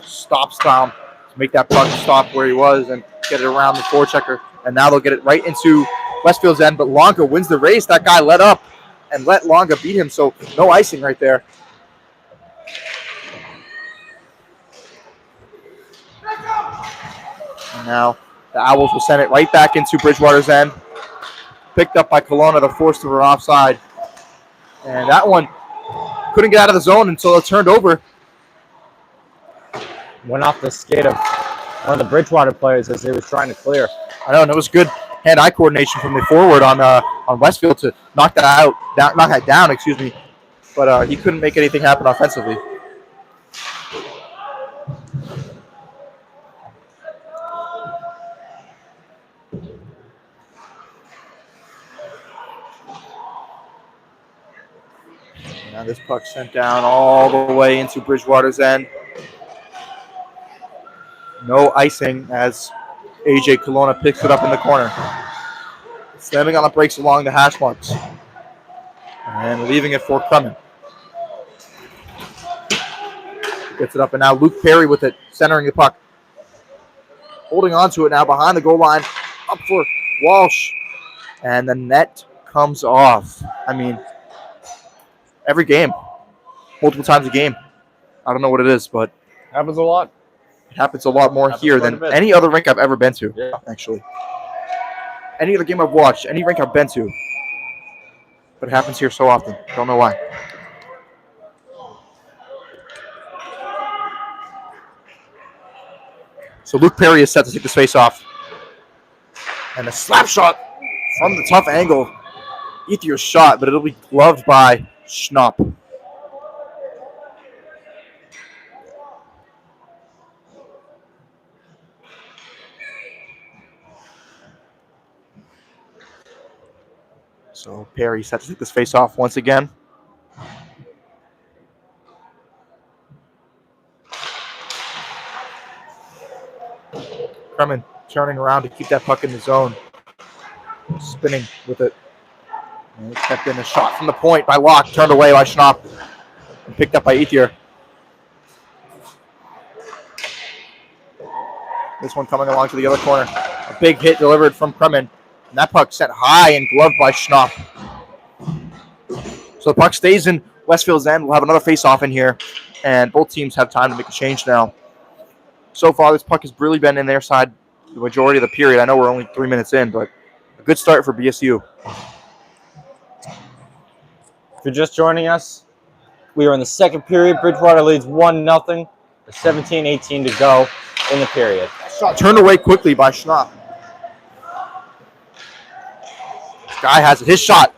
Stops Tom to make that puck stop where he was and get it around the forechecker. And now they'll get it right into Westfield's end, but Longo wins the race. That guy let up and let Longo beat him, so no icing right there. And now the Owls will send it right back into Bridgewater's end. Picked up by Kelowna, the forced to run offside. And that one couldn't get out of the zone until it turned over. Went off the skate of one of the Bridgewater players as he was trying to clear. I know, and it was good hand-eye coordination from the forward on Westfield to knock that down, But he couldn't make anything happen offensively. Now this puck sent down all the way into Bridgewater's end. No icing as AJ Kelowna picks it up in the corner. Slamming on the brakes along the hash marks. And leaving it for Crummett. Gets it up, and now Luke Perry with it, centering the puck. Holding on to it now behind the goal line. Up for Walsh. And the net comes off. I mean, every game. Multiple times a game. I don't know what it is, but Happens a lot. it happens a lot more here than any other rink I've ever been to, actually. Any other game I've watched, any rink I've been to. But it happens here so often. Don't know why. So Luke Perry is set to take this face off. And a slap shot from the tough angle. Ethier's shot, but it'll be gloved by Schnapp. So Perry set to take this face off once again. Kremen turning around to keep that puck in the zone. Spinning with it. And it's kept in a shot from the point by Locke, turned away by Schnapp. And picked up by Ethier. This one coming along to the other corner. A big hit delivered from Kremen. And that puck sent high and gloved by Schnapp. So the puck stays in Westfield's end. We'll have another face-off in here. And both teams have time to make a change now. So far, this puck has really been in their side the majority of the period. I know we're only 3 minutes in, but a good start for BSU. If you're just joining us, we are in the second period. Bridgewater leads 1-0 with 17-18 to go in the period. Shot turned away quickly by Schnapp. This guy has it. His shot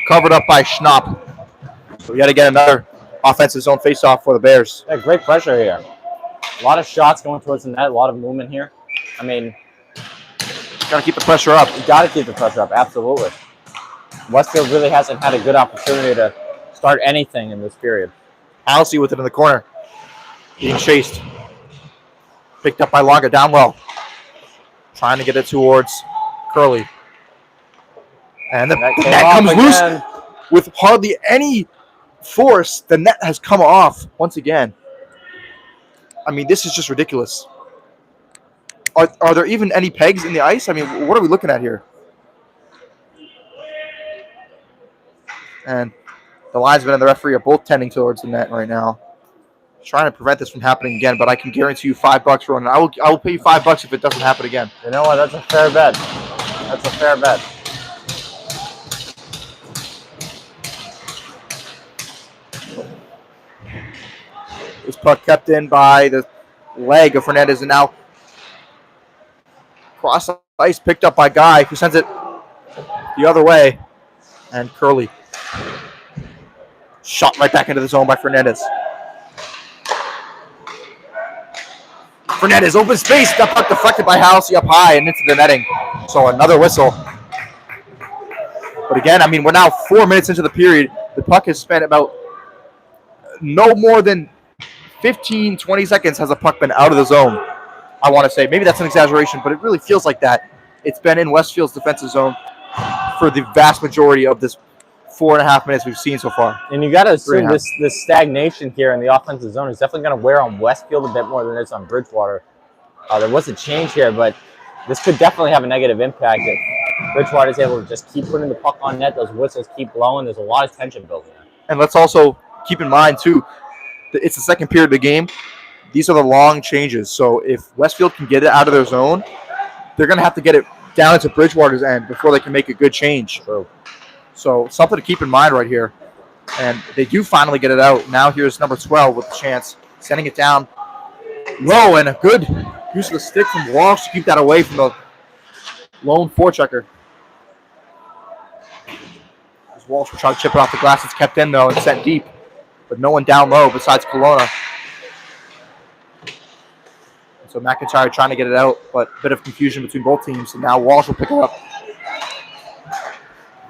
covered up by Schnapp. So we got to get another offensive zone face-off for the Bears. Yeah, great pressure here. A lot of shots going towards the net, a lot of movement here. I mean, Got to keep the pressure up. You got to keep the pressure up, absolutely. Westfield really hasn't had a good opportunity to start anything in this period. Halsey with it in the corner. Being chased. Picked up by Longa down low. Trying to get it towards Curly. And the net comes loose with hardly any force. The net has come off once again. I mean, this is just ridiculous. Are there even any pegs in the ice? I mean, what are we looking at here? And the linesman and the referee are both tending towards the net right now, trying to prevent this from happening again. But I can guarantee you $5, Ronan. I will pay you $5 if it doesn't happen again. You know what? That's a fair bet. That's a fair bet. This puck kept in by the leg of Fernandez, and now cross the ice picked up by Guy, who sends it the other way. And Curly shot right back into the zone by Fernandez. Fernandez, open space. That puck deflected by Halsey up high and into the netting. So another whistle. But again, I mean, we're now 4 minutes into the period. The puck has spent about no more than 15, 20 seconds has the puck been out of the zone. I want to say. Maybe that's an exaggeration, but it really feels like that. It's been in Westfield's defensive zone for the vast majority of this 4.5 minutes we've seen so far. And you got to assume this stagnation here in the offensive zone is definitely going to wear on Westfield a bit more than it is on Bridgewater. There was a change here, but this could definitely have a negative impact if Bridgewater is able to just keep putting the puck on net. Those whistles keep blowing. There's a lot of tension building there. And let's also keep in mind, too, that it's the second period of the game. These are the long changes. So if Westfield can get it out of their zone, they're going to have to get it down into Bridgewater's end before they can make a good change. True. So something to keep in mind right here. And they do finally get it out. Now here's number 12 with the chance. Sending it down low, and a good use of the stick from Walsh to keep that away from the lone forechecker. As Walsh will try to chip it off the glass. It's kept in, though, and sent deep. But no one down low besides Kelowna. So McIntyre trying to get it out, but a bit of confusion between both teams. And now Walsh will pick it up.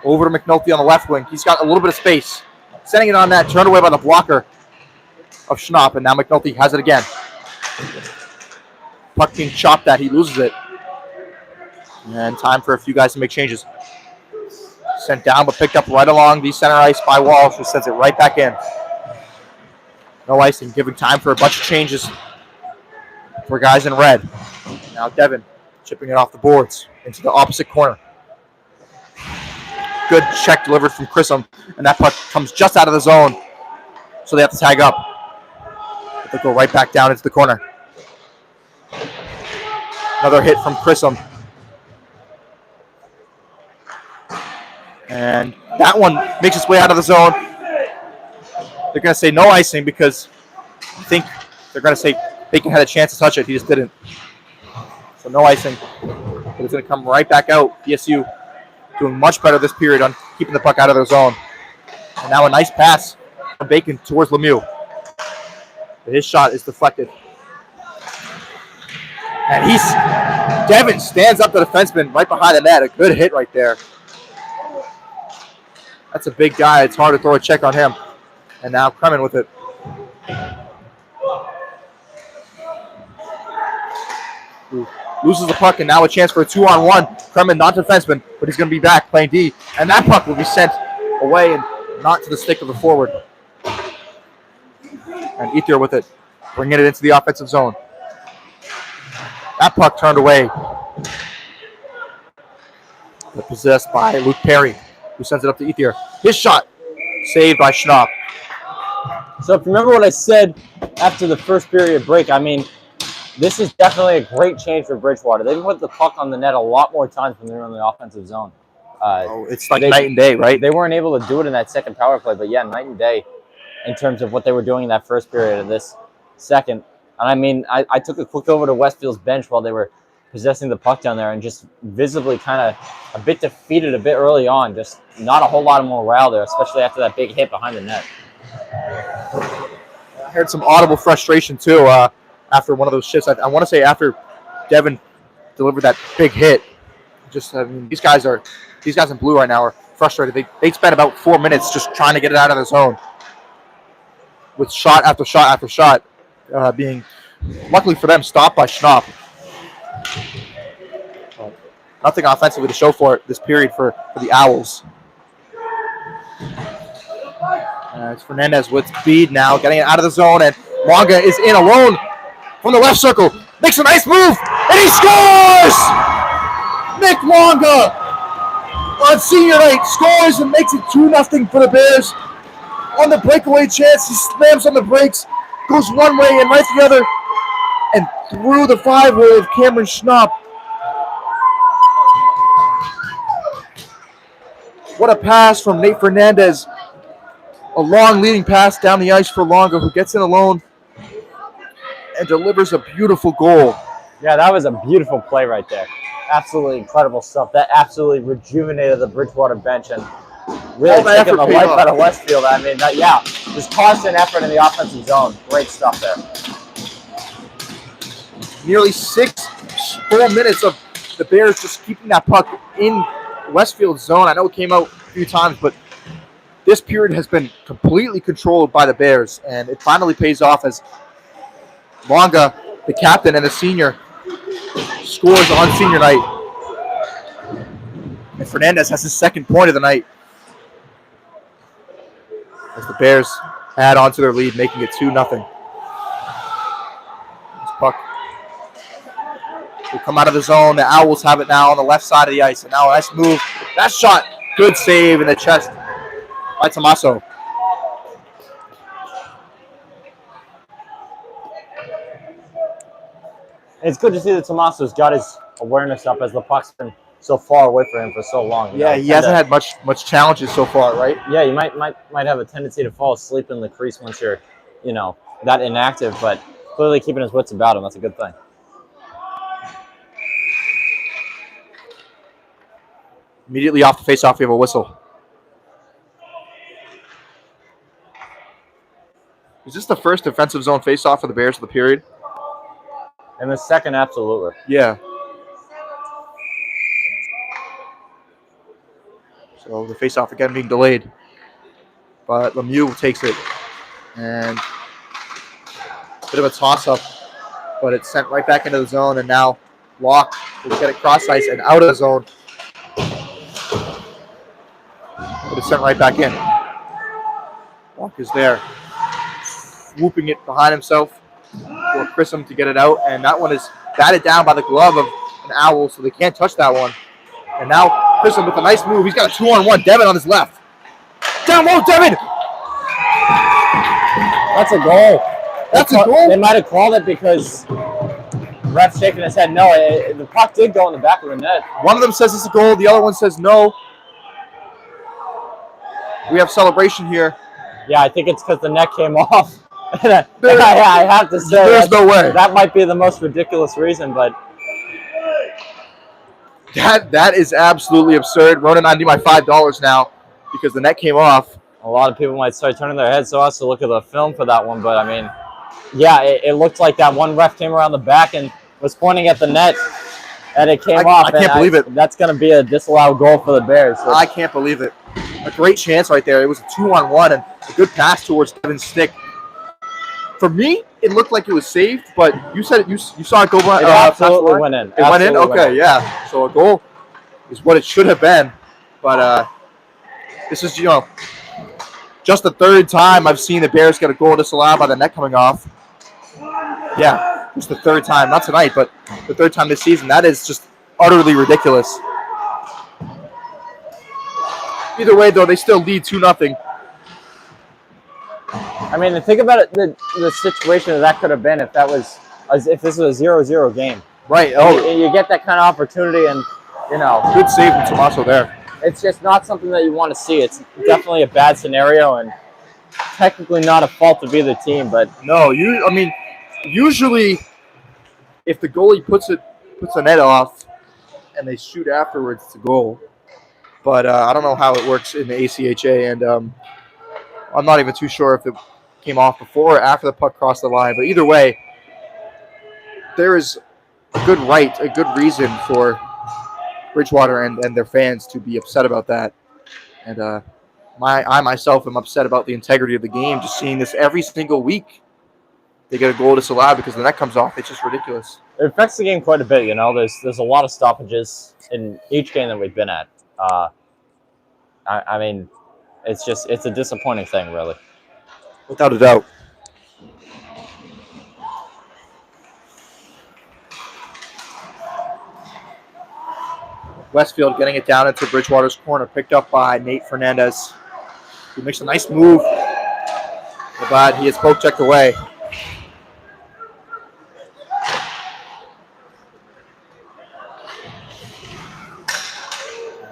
Over to McNulty on the left wing. He's got a little bit of space. Sending it on that, turned away by the blocker of Schnapp, and now McNulty has it again. Puck being chopped at, he loses it. And time for a few guys to make changes. Sent down, but picked up right along the center ice by Walsh, who sends it right back in. No icing, giving time for a bunch of changes for guys in red. Now Devin chipping it off the boards into the opposite corner. Good check delivered from Grissom, and that puck comes just out of the zone, so they have to tag up. But they go right back down into the corner. Another hit from Grissom. And that one makes its way out of the zone. They're going to say no icing because I think they're going to say Bacon had a chance to touch it. He just didn't. So no icing. But it's going to come right back out. DSU doing much better this period on keeping the puck out of their zone. And now a nice pass from Bacon towards Lemieux. But his shot is deflected. And Devin stands up the defenseman right behind the net. A good hit right there. That's a big guy. It's hard to throw a check on him. And now Kremen with it. Loses the puck, and now a chance for a 2-on-1. Kremen, not defenseman, but he's going to be back playing D. And that puck will be sent away and not to the stick of the forward. And Ethier with it, bringing it into the offensive zone. That puck turned away. But possessed by Luke Perry, who sends it up to Ethier. His shot saved by Schnapp. So if you remember what I said after the first period break, I mean, this is definitely a great change for Bridgewater. They've put the puck on the net a lot more times when they're in the offensive zone. It's like night and day, right? They weren't able to do it in that second power play, but yeah, night and day in terms of what they were doing in that first period of this second. And I mean, I took a quick over to Westfield's bench while they were possessing the puck down there and just visibly kind of a bit defeated a bit early on. Just not a whole lot of morale there, especially after that big hit behind the net. I heard some audible frustration, too, after one of those shifts. I want to say after Devin delivered that big hit, Just, I mean, these guys in blue right now are frustrated. They spent about 4 minutes just trying to get it out of the zone, with shot after shot after shot being, luckily for them, stopped by Schnapp. Nothing offensively to show for it this period for the Owls. It's Fernandez with speed now, getting it out of the zone, and Longa is in alone from the left circle. Makes a nice move, and he scores! Nick Longa on senior night scores and makes it 2-0 for the Bears. On the breakaway chance, he slams on the brakes, goes one way and right the other, and through the 5-hole of Cameron Schnapp. What a pass from Nate Fernandez. A long leading pass down the ice for Longa, who gets in alone and delivers a beautiful goal. Yeah, that was a beautiful play right there. Absolutely incredible stuff. That absolutely rejuvenated the Bridgewater bench and really taking the life out of Westfield. I mean, just constant effort in the offensive zone. Great stuff there. Nearly 6 full minutes of the Bears just keeping that puck in Westfield's zone. I know it came out a few times, but this period has been completely controlled by the Bears, and it finally pays off as Longa, the captain and the senior, scores on senior night. And Fernandez has his second point of the night as the Bears add on to their lead, making it 2-0. This puck will come out of the zone. The Owls have it now on the left side of the ice. And now a nice move. That shot, good save in the chest by Tommaso. It's good to see that Tommaso's got his awareness up as the puck's been so far away from him for so long. He hasn't had much challenges so far, right? Yeah, you might have a tendency to fall asleep in the crease once you're, that inactive, but clearly keeping his wits about him, that's a good thing. Immediately off the faceoff, we have a whistle. Is this the first defensive zone faceoff for the Bears of the period? In the second, absolutely. Yeah. So the faceoff again being delayed. But Lemieux takes it. And a bit of a toss-up. But it's sent right back into the zone. And now Locke will get it cross ice and out of the zone. But it's sent right back in. Locke is there. Swooping it behind himself for Grissom to get it out. And that one is batted down by the glove of an Owl, so they can't touch that one. And now Grissom with a nice move. He's got a 2-on-1. Devin on his left. Down low, Devin! That's a goal. That's a goal? They might have called it because ref's shaking his head. No, the puck did go in the back of the net. One of them says it's a goal. The other one says no. We have celebration here. Yeah, I think it's because the net came off. I have to say, there's no way. That might be the most ridiculous reason, but that is absolutely absurd. Ronan, I need my $5 now because the net came off. A lot of people might start turning their heads to us to look at the film for that one, but I mean, yeah, it looked like that one ref came around the back and was pointing at the net, and it came off. I can't believe it. That's going to be a disallowed goal for the Bears. So. I can't believe it. A great chance right there. It was a 2-on-1 and a good pass towards Devin's stick. For me, it looked like it was saved, but you said it. You saw it go. It absolutely went in. It went in. Okay, yeah. So a goal is what it should have been, but this is just the third time I've seen the Bears get a goal disallowed by the net coming off. Yeah, it's the third time, not tonight, but the third time this season. That is just utterly ridiculous. Either way, though, they still lead 2-0. I mean, think about it, the situation that could have been if this was a 0-0 game. Right. You get that kind of opportunity, and good save from Tommaso there. It's just not something that you want to see. It's definitely a bad scenario, and technically not a fault of either team. But no, usually if the goalie puts the net off and they shoot afterwards, it's a goal. But I don't know how it works in the ACHA, and I'm not even too sure if it came off before or after the puck crossed the line. But either way, there is a good reason for Bridgewater and their fans to be upset about that. And I myself am upset about the integrity of the game. Just seeing this every single week, they get a goal disallowed because the net comes off. It's just ridiculous. It affects the game quite a bit. You know, there's a lot of stoppages in each game that we've been at. I mean, it's a disappointing thing, really. Without a doubt. Westfield getting it down into Bridgewater's corner, picked up by Nate Fernandez, who makes a nice move, but he is poke checked away.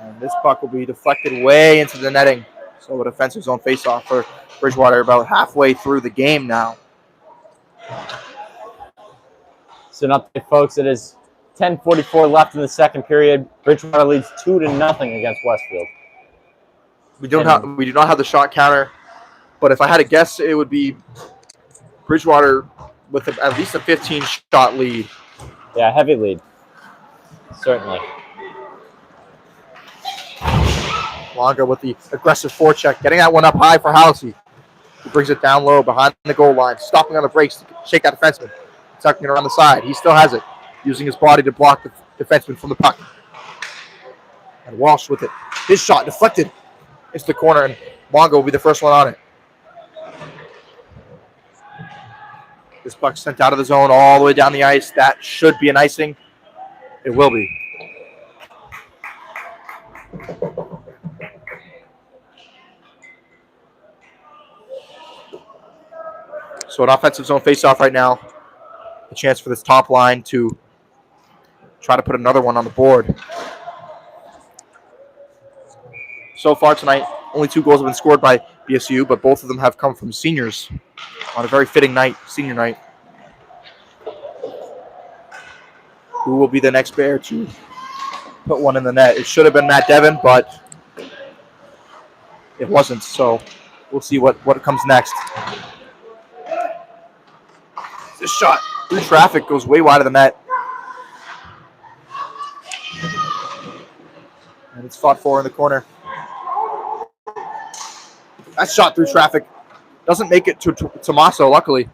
And this puck will be deflected way into the netting. So a defensive zone faceoff for Bridgewater about halfway through the game now. So, an update, folks. It is 10:44 left in the second period. Bridgewater leads 2-0 against Westfield. We do not have the shot counter, but if I had to guess, it would be Bridgewater with at least a 15-shot lead. Yeah, heavy lead. Certainly. Longa with the aggressive forecheck, getting that one up high for Halsey, who brings it down low behind the goal line, stopping on the brakes to shake that defenseman, tucking it around the side. He still has it, using his body to block the defenseman from the puck. And Walsh with it. His shot deflected into the corner, and Longa will be the first one on it. This puck sent out of the zone all the way down the ice. That should be an icing. It will be. So an offensive zone faceoff right now. A chance for this top line to try to put another one on the board. So far tonight, only 2 goals have been scored by BSU, but both of them have come from seniors on a very fitting night, senior night. Who will be the next Bear to put one in the net? It should have been Matt Devon, but it wasn't. So we'll see what comes next. This shot through traffic goes way wide of the net. And it's fought for in the corner. That shot through traffic doesn't make it to Tommaso, luckily.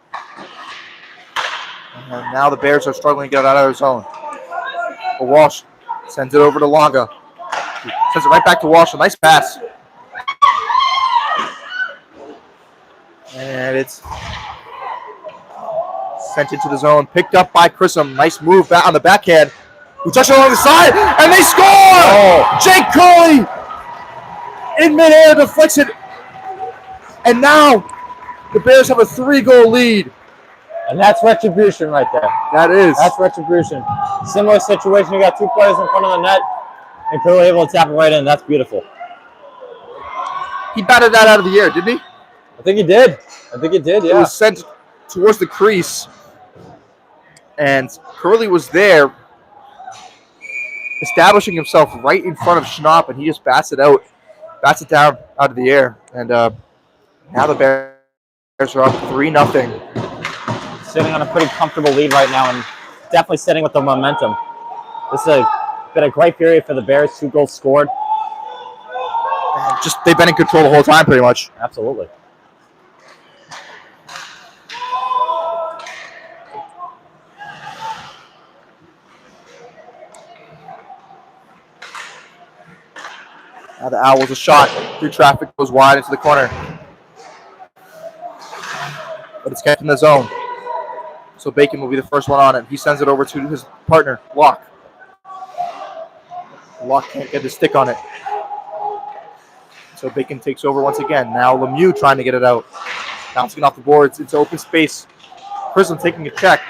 And now the Bears are struggling to get out of their zone. But Walsh sends it over to Longa. Sends it right back to Walsh. A nice pass. And it's sent into the zone. Picked up by Chrism. Nice move back on the backhand. Who touched it along the side. And they score! Oh. Jake Curley in midair deflects it. And now the Bears have a 3-goal lead. And that's retribution right there. That is. That's retribution. Similar situation. You got 2 players in front of the net, and Curley able to tap it right in. That's beautiful. He batted that out of the air, didn't he? I think he did. Yeah. It was sent towards the crease. And Curley was there, establishing himself right in front of Schnapp, and he just bats it down out of the air. And now the Bears are up 3-0. Sitting on a pretty comfortable lead right now, and definitely sitting with the momentum. This has been a great period for the Bears. 2 goals scored. Just they've been in control the whole time, pretty much. Absolutely. Now the Owls a shot through traffic, goes wide into the corner. But it's kept in the zone. So Bacon will be the first one on it. He sends it over to his partner, Locke. Locke can't get his stick on it. So Bacon takes over once again. Now Lemieux trying to get it out. Bouncing off the boards into open space. Prism taking a check.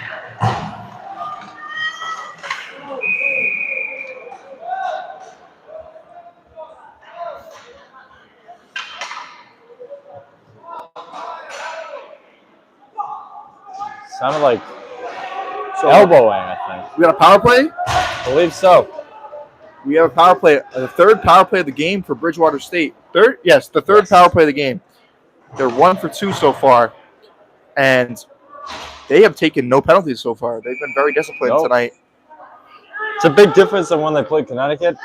Sounded like elbowing, I think. We got a power play? I believe so. We have a power play, the 3rd power play of the game for Bridgewater State. The third power play of the game. They're 1 for 2 so far, and they have taken no penalties so far. They've been very disciplined tonight. It's a big difference than when they played Connecticut,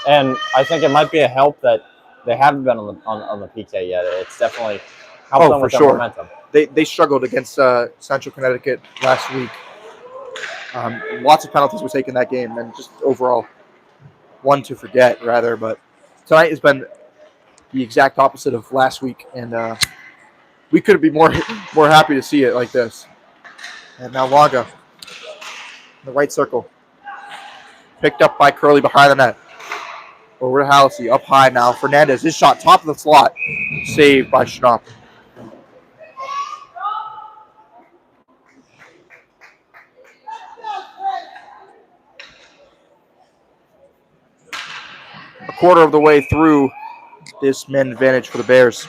and I think it might be a help that they haven't been on the PK yet. It's definitely helped them for with their sure. momentum. They struggled against Central Connecticut last week. Lots of penalties were taken that game, and just overall one to forget, rather. But tonight has been the exact opposite of last week, and we couldn't be more happy to see it like this. And now Longa, in the right circle, picked up by Curley behind the net. Over to Halsey, up high now. Fernandez, his shot, top of the slot, saved by Schnapp. A quarter of the way through this man advantage for the Bears.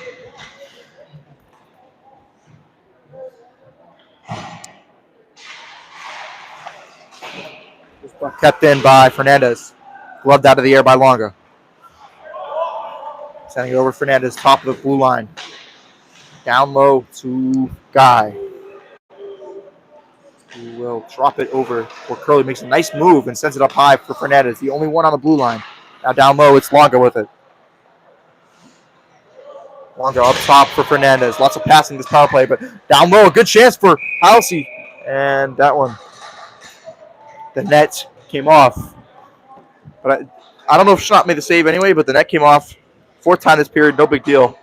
Kept in by Fernandez. Gloved out of the air by Longa. Sending it over Fernandez, top of the blue line. Down low to Guy, who will drop it over where Curley makes a nice move and sends it up high for Fernandez, the only one on the blue line. Now down low, it's Longa with it. Longa up top for Fernandez. Lots of passing this power play, but down low, a good chance for Halsey. And that one, the net came off. But I don't know if Schnapp made the save anyway, but the net came off. Fourth time this period, no big deal.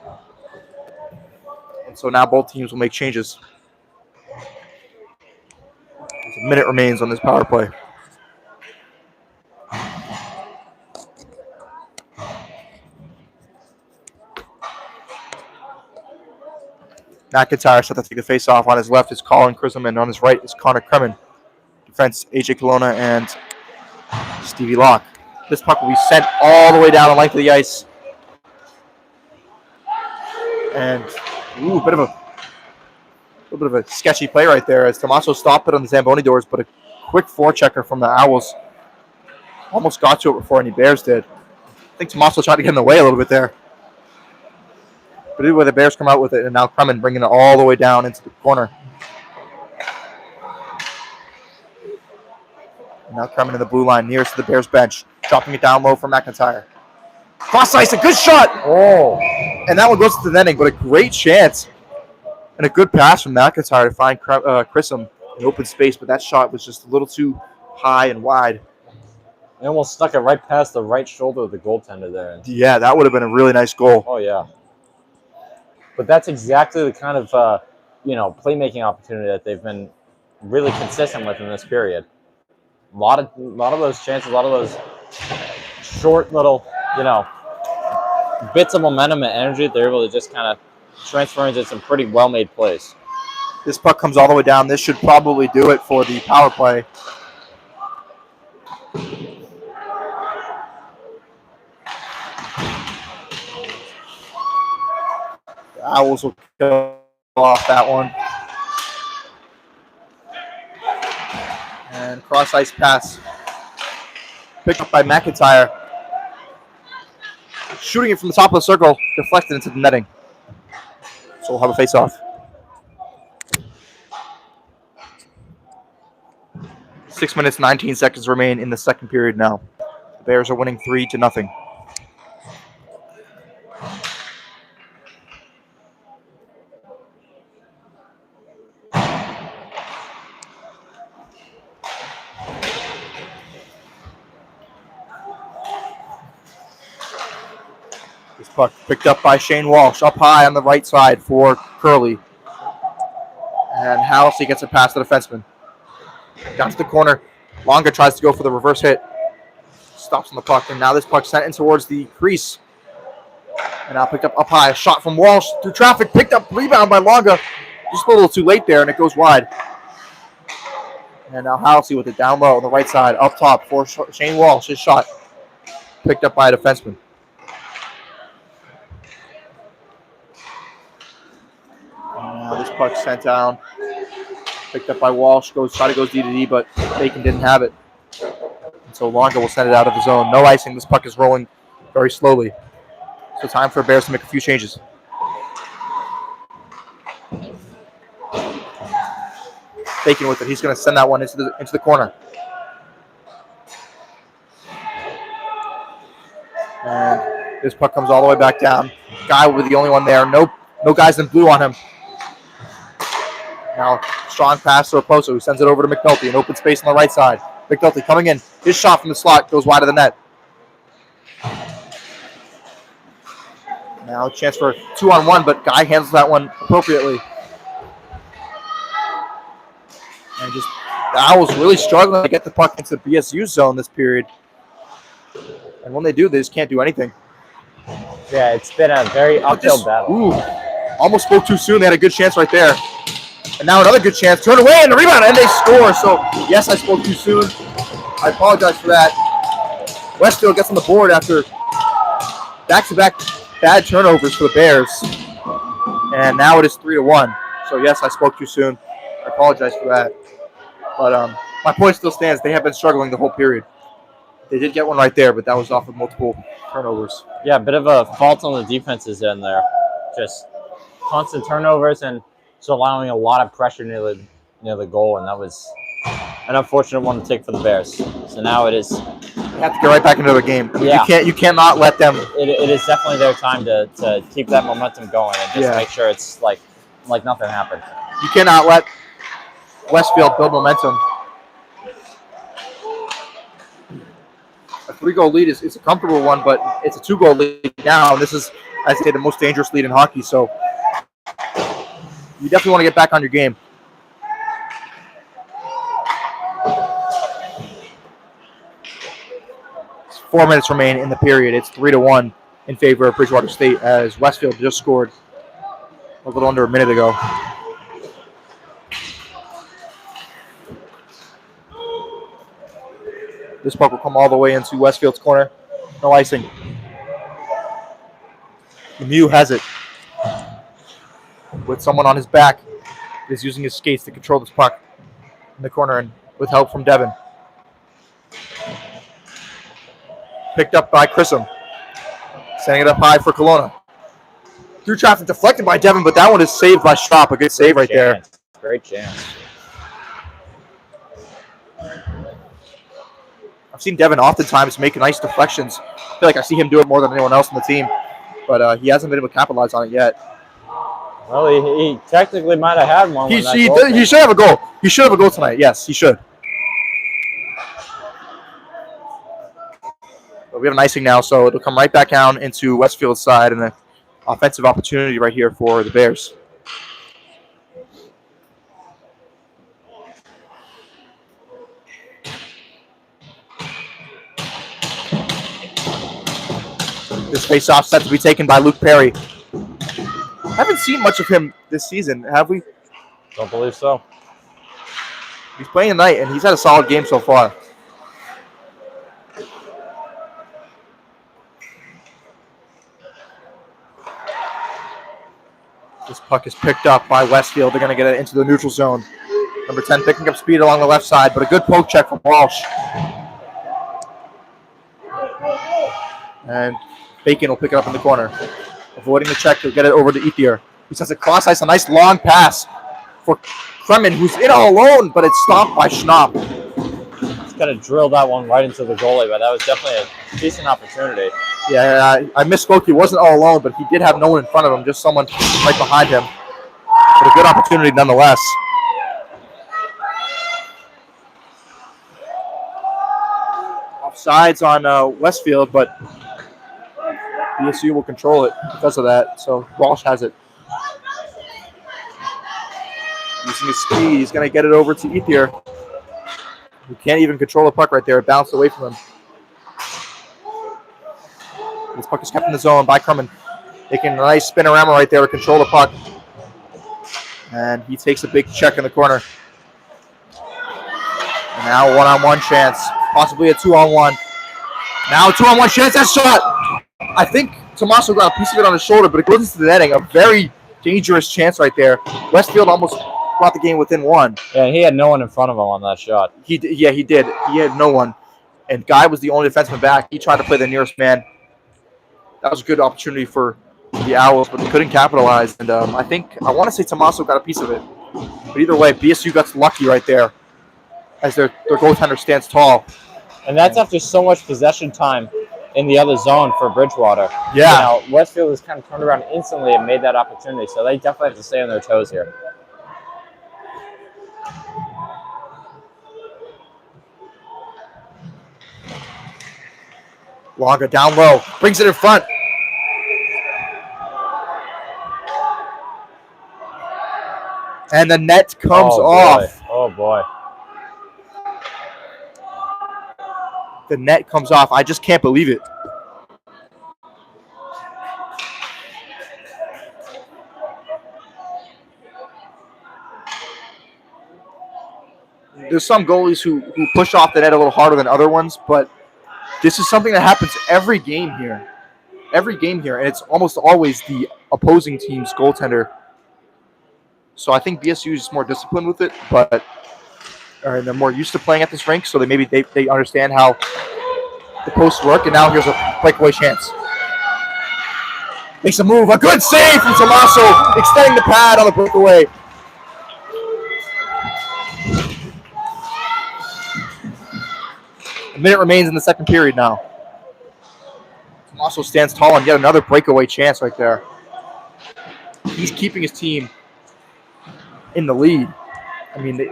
And so now both teams will make changes. A minute remains on this power play. McIntyre set to take the face-off. On his left is Colin Chrism, and on his right is Connor Kremen. Defense, AJ Colonna and Stevie Locke. This puck will be sent all the way down the length of the ice. And, a little bit of a sketchy play right there as Tommaso stopped it on the Zamboni doors, but a quick forechecker from the Owls almost got to it before any Bears did. I think Tommaso tried to get in the way a little bit there. But either way, the Bears come out with it, and now Kremen bringing it all the way down into the corner. And now Kremen in the blue line, nearest to the Bears bench, dropping it down low for McIntyre. Cross ice, a good shot! Oh! And that one goes to the netting, but a great chance. And a good pass from McIntyre to find Chrism in open space, but that shot was just a little too high and wide. They almost snuck it right past the right shoulder of the goaltender there. Yeah, that would have been a really nice goal. Oh, yeah. But that's exactly the kind of, playmaking opportunity that they've been really consistent with in this period. A lot of those chances, a lot of those short little, bits of momentum and energy that they're able to just kind of transfer into some pretty well-made plays. This puck comes all the way down. This should probably do it for the power play. The Owls will kill off that one. And cross-ice pass. Picked up by McIntyre. Shooting it from the top of the circle, deflected into the netting. So we'll have a face-off. 6 minutes, 19 seconds remain in the second period now. The Bears are winning 3-0. This puck picked up by Shane Walsh, up high on the right side for Curley. And Halsey gets a pass to the defenseman. Down to the corner. Longa tries to go for the reverse hit. Stops on the puck, and now this puck sent in towards the crease. And now picked up high. A shot from Walsh through traffic. Picked up, rebound by Longa. Just a little too late there, and it goes wide. And now Halsey with it down low on the right side. Up top for Shane Walsh. His shot picked up by a defenseman. And now this puck sent down. Picked up by Walsh. Goes D to D, but Bacon didn't have it. And so Longa will send it out of the zone. No icing. This puck is rolling very slowly. So time for Bears to make a few changes. Bacon with it. He's going to send that one into the corner. This puck comes all the way back down. Guy will be the only one there. No guys in blue on him. Now, strong pass to Raposo, who sends it over to McNulty. An open space on the right side. McNulty coming in. His shot from the slot goes wide of the net. Now, a chance for 2-on-1, but Guy handles that one appropriately. And just the Owls really struggling to get the puck into the BSU zone this period. And when they do, they just can't do anything. Yeah, it's been a very uphill battle. Ooh, almost spoke too soon. They had a good chance right there. And now another good chance. Turn away and the rebound, and they score. So, yes, I spoke too soon. I apologize for that. Westfield gets on the board after back-to-back bad turnovers for the Bears. And now it is 3-1. So, yes, I spoke too soon. I apologize for that. But my point still stands. They have been struggling the whole period. They did get one right there, but that was off of multiple turnovers. Yeah, a bit of a fault on the defenses in there. Just constant turnovers and just allowing a lot of pressure near the goal, and that was an unfortunate one to take for the Bears. So now it is. They have to get right back into the game. I mean, Yeah. You cannot let them. It is definitely their time to keep that momentum going and just make sure it's like nothing happened. You cannot let Westfield build momentum. A 3-goal lead is a comfortable one, but it's a 2-goal lead now. And this is, I'd say, the most dangerous lead in hockey. So you definitely want to get back on your game. It's 4 minutes remain in the period. It's 3-1 in favor of Bridgewater State as Westfield just scored a little under a minute ago. This puck will come all the way into Westfield's corner. No icing. Lemieux has it. With someone on his back. He's using his skates to control this puck in the corner and with help from Devin. Picked up by Chrism. Sending it up high for Kelowna. Through traffic deflected by Devin, but that one is saved by Schrapp. A good save right there. Great chance. I've seen Devin oftentimes make nice deflections. I feel like I see him do it more than anyone else on the team, but he hasn't been able to capitalize on it yet. Well, he technically might have had one. He should have a goal. He should have a goal tonight. Yes, he should. But we have an icing now, so it'll come right back down into Westfield's side, and an offensive opportunity right here for the Bears. This face-off set to be taken by Luke Perry. Haven't seen much of him this season, have we? Don't believe so. He's playing tonight, and he's had a solid game so far. This puck is picked up by Westfield. They're going to get it into the neutral zone. Number 10 picking up speed along the left side, but a good poke check from Walsh. And Bacon will pick it up in the corner. Avoiding the check, he'll get it over to Ethier. He sends it cross ice, a nice long pass for Kremen, who's in all alone, but it's stopped by Schnapp. He's got to drill that one right into the goalie, but that was definitely a decent opportunity. Yeah, I misspoke. He wasn't all alone, but he did have no one in front of him, just someone right behind him. But a good opportunity nonetheless. Offsides on Westfield, but BSU will control it because of that. So Walsh has it. Using his speed, he's going to get it over to Ethier. He can't even control the puck right there. It bounced away from him. This puck is kept in the zone by Kerman. Making a nice spinorama right there to control the puck. And he takes a big check in the corner. And now a one-on-one chance. Possibly a 2-on-1. Now a 2-on-1 chance. That shot! I think Tommaso got a piece of it on his shoulder, but it goes into the netting. A very dangerous chance right there. Westfield almost brought the game within one. Yeah, he had no one in front of him on that shot. He did. He had no one. And Guy was the only defenseman back. He tried to play the nearest man. That was a good opportunity for the Owls, but they couldn't capitalize. And I want to say Tommaso got a piece of it. But either way, BSU got lucky right there as their goaltender stands tall. And that's after so much possession time in the other zone for Bridgewater. Yeah. You know, Westfield has kind of turned around instantly and made that opportunity, so they definitely have to stay on their toes here. Longa down low, brings it in front. And the net comes off. Oh boy. The net comes off. I just can't believe it. There's some goalies who push off the net a little harder than other ones, but this is something that happens every game here. Every game here, and it's almost always the opposing team's goaltender. So I think BSU is more disciplined with it, but they're more used to playing at this rink, so they understand how the posts work. And now here's a breakaway chance. Makes a move, a good save from Tommaso, extending the pad on the breakaway. A minute remains in the second period now. Tommaso stands tall and yet another breakaway chance right there. He's keeping his team in the lead. I mean,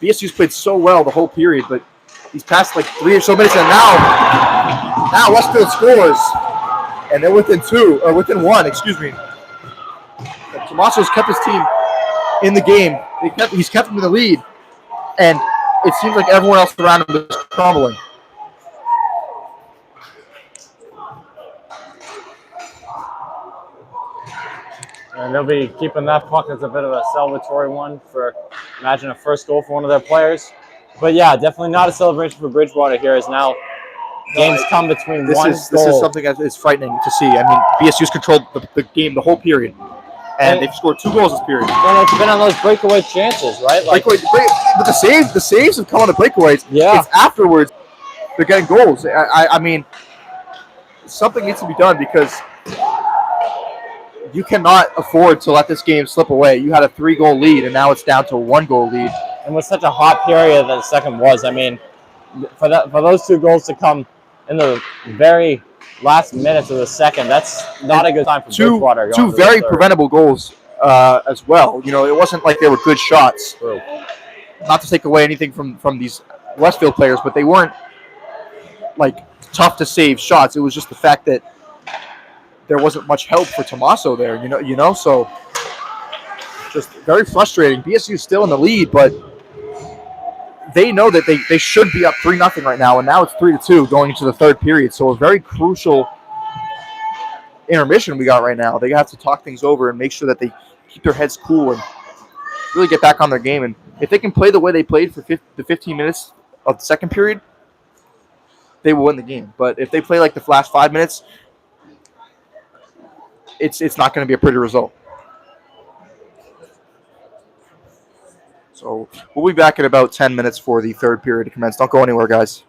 BSU's played so well the whole period, but these past like 3 or so minutes, and now Westfield scores, and they're within within one. Excuse me. Tommaso's kept his team in the game. He's kept them in the lead, and it seems like everyone else around him is crumbling. And they'll be keeping that puck as a bit of a celebratory one for, imagine, a first goal for one of their players. But yeah, definitely not a celebration for Bridgewater here, as now games come between This one is goal. something that is frightening to see. I mean, BSU's controlled the game the whole period, and they've scored 2 goals this period. And it's been on those breakaway chances, right? Like, but the saves have come on the breakaways. Yeah. It's afterwards they're getting goals. I mean, something needs to be done because you cannot afford to let this game slip away. You had a 3-goal lead, and now it's down to a 1-goal lead. And with such a hot period that the second was, I mean, for those 2 goals to come in the very last minutes of the second, that's not a good time for Bridgewater. Two very preventable goals as well. You know, it wasn't like they were good shots. True. Not to take away anything from these Westfield players, but they weren't like tough to save shots. It was just the fact that there wasn't much help for Tommaso there. You know, so just very frustrating. BSU is still in the lead, but they know that they should be up 3-0 right now, and now it's 3-2 going into the third period. So a very crucial intermission we got right now. They have to talk things over and make sure that they keep their heads cool and really get back on their game. And if they can play the way they played for the 15 minutes of the second period, they will win the game. But if they play like the last 5 minutes, it's not going to be a pretty result. So we'll be back in about 10 minutes for the third period to commence. Don't go anywhere, guys.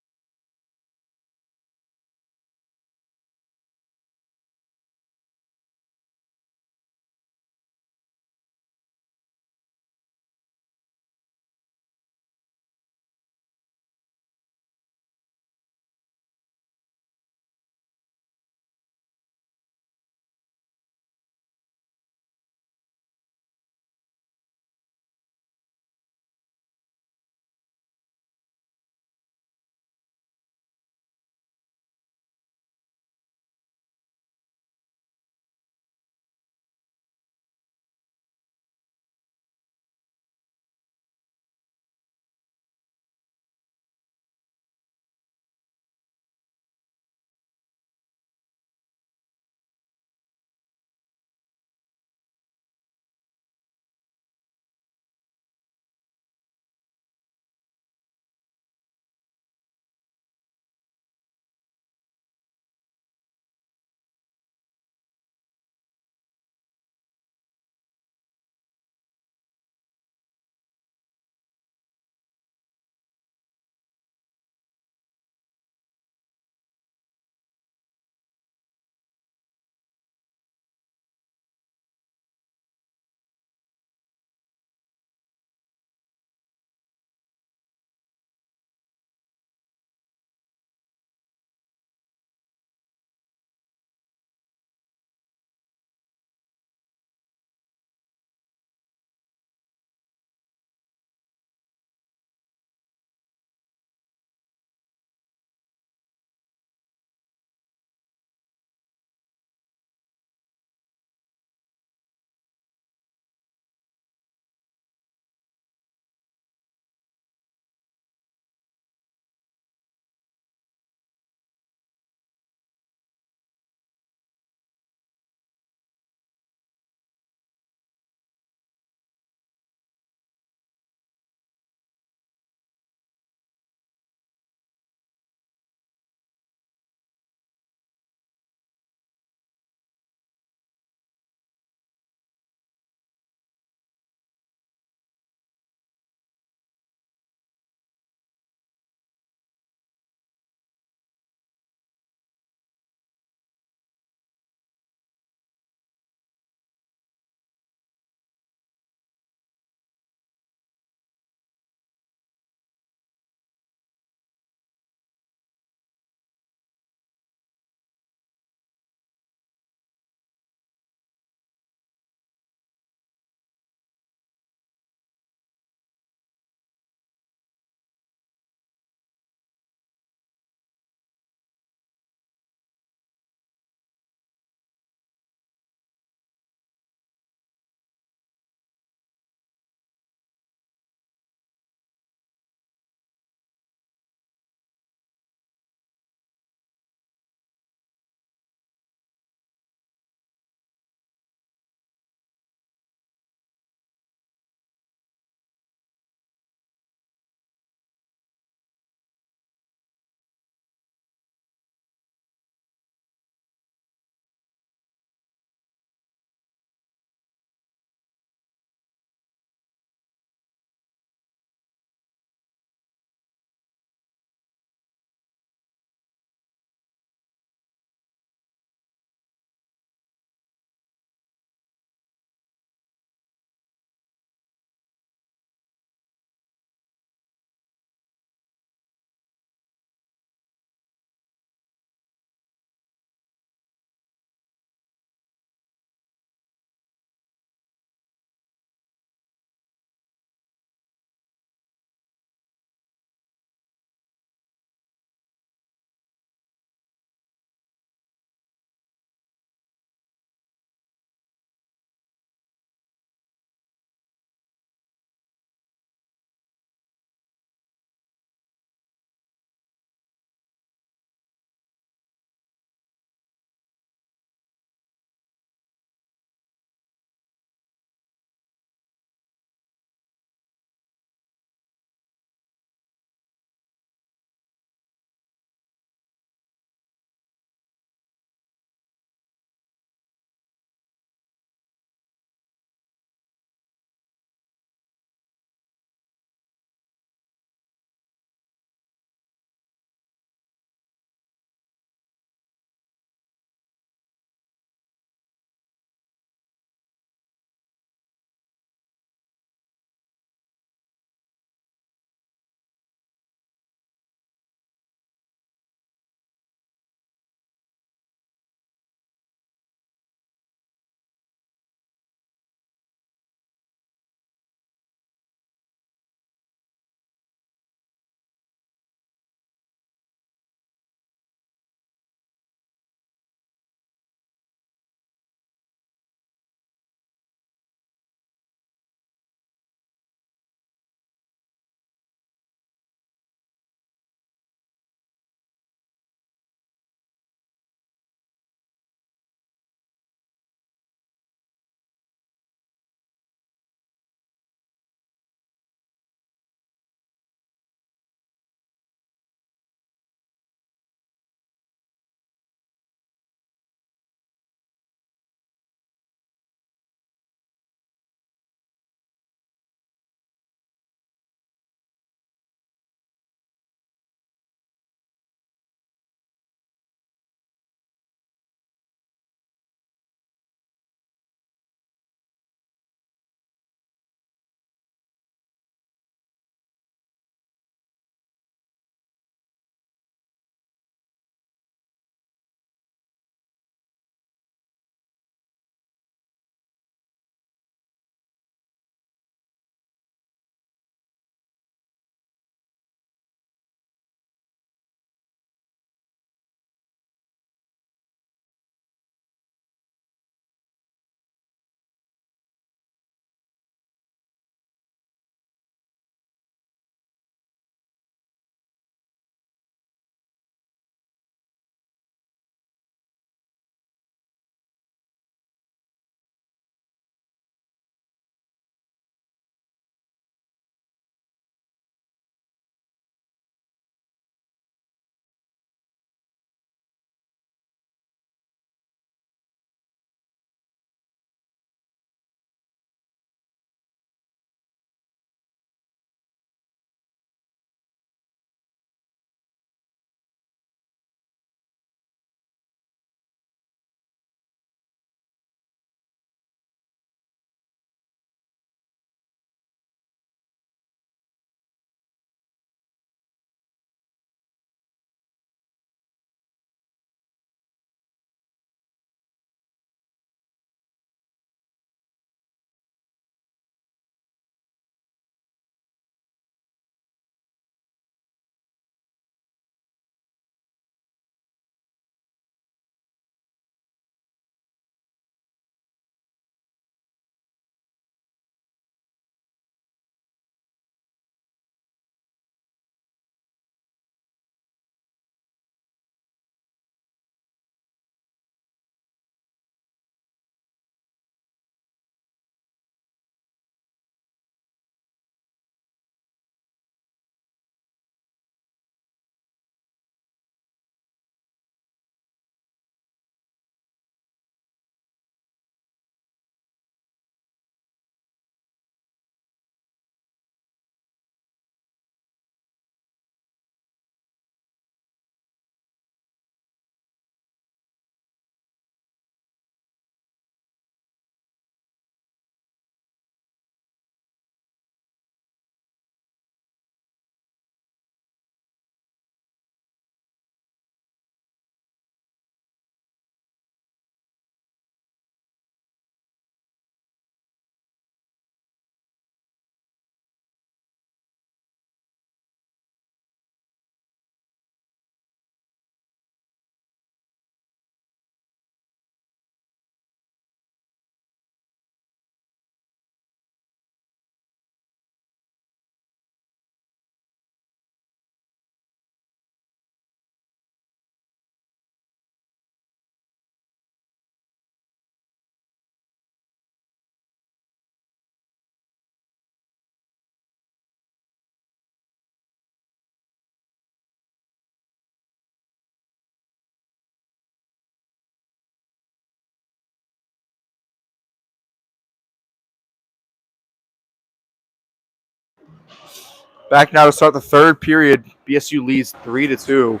Back now to start the third period. BSU leads 3-2.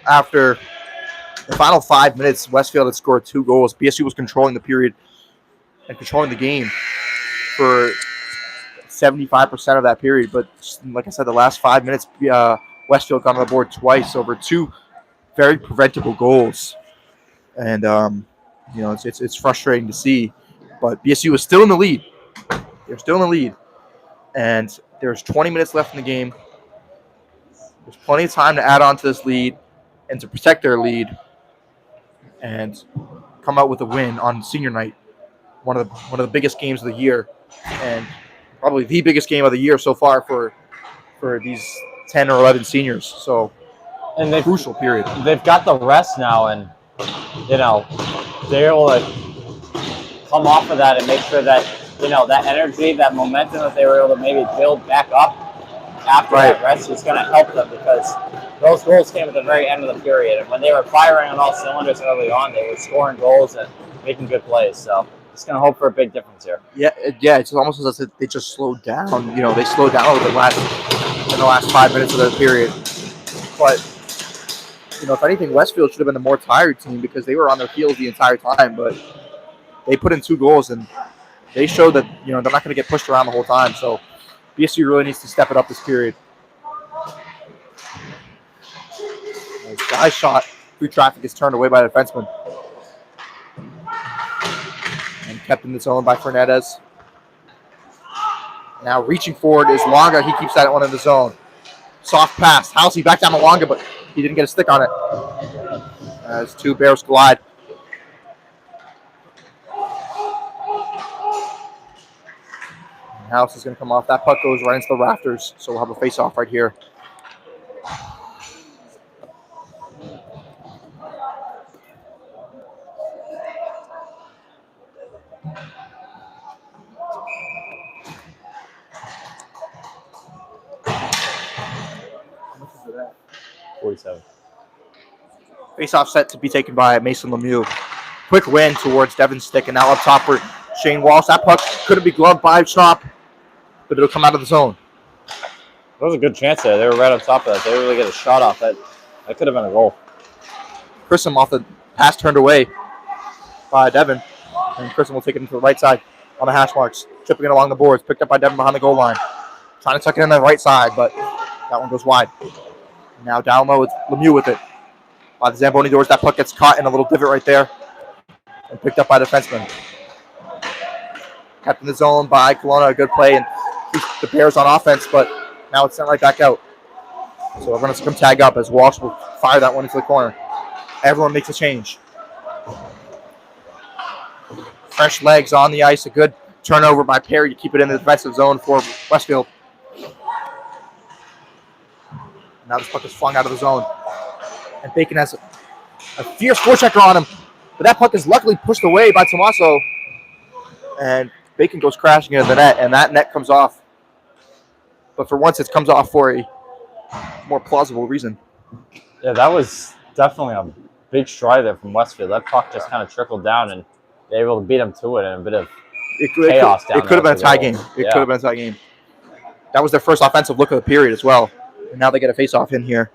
After the final 5 minutes, Westfield had scored 2 goals. BSU was controlling the period and controlling the game for 75% of that period. But like I said, the last 5 minutes, Westfield got on the board twice over 2 very preventable goals. And, it's frustrating to see. But BSU was still in the lead. They're still in the lead. And there's 20 minutes left in the game. There's plenty of time to add on to this lead and to protect their lead and come out with a win on senior night. One of the biggest games of the year, and probably the biggest game of the year so far for these 10 or 11 seniors. So, and a crucial period. They've got the rest now, and they're able to come off of that and make sure that that energy, that momentum that they were able to maybe build back up after that rest is going to help them, because those goals came at the very end of the period, and when they were firing on all cylinders early on, they were scoring goals and making good plays. So just going to hope for a big difference here. Yeah. It's almost as if they just slowed down. They slowed down a little bit in the last 5 minutes of the period. But if anything, Westfield should have been the more tired team because they were on their heels the entire time. But they put in 2 goals, and they showed that they're not going to get pushed around the whole time. So BSU really needs to step it up this period. Guy shot through traffic is turned away by the defenseman. And kept in the zone by Fernandez. Now reaching forward is Longa. He keeps that one in the zone. Soft pass. Housey back down to Longa, but he didn't get a stick on it. As 2 Bears collide. House is going to come off. That puck goes right into the rafters, so we'll have a face-off right here. How much is it at? 47. Face-off set to be taken by Mason Lemieux. Quick win towards Devin's stick, and now up top for Shane Walsh. That puck couldn't be gloved by Schnapp, but it'll come out of the zone. That was a good chance there. They were right on top of that. They really get a shot off that. That could have been a goal. Grissom off the pass turned away by Devin, and Grissom will take it into the right side on the hash marks. Chipping it along the boards, picked up by Devin behind the goal line. Trying to tuck it in the right side, but that one goes wide. Now down low with Lemieux with it. By the Zamboni doors, that puck gets caught in a little divot right there and picked up by the defenseman. Kept in the zone by Kelowna, a good play, and keeps the Bears on offense, but now it's sent right back out. So we're going to come tag up as Walsh will fire that one into the corner. Everyone makes a change. Fresh legs on the ice, a good turnover by Perry to keep it in the defensive zone for Westfield. Now this puck is flung out of the zone. And Bacon has a fierce forechecker on him, but that puck is luckily pushed away by Tommaso. And Bacon goes crashing into the net, and that net comes off. But for once, it comes off for a more plausible reason. Yeah, that was definitely a big stride there from Westfield. That puck just kind of trickled down, and they were able to beat them to it in a bit of chaos down there. It could have been a tie game. It could have been a tie game. That was their first offensive look of the period as well. And now they get a face-off in here.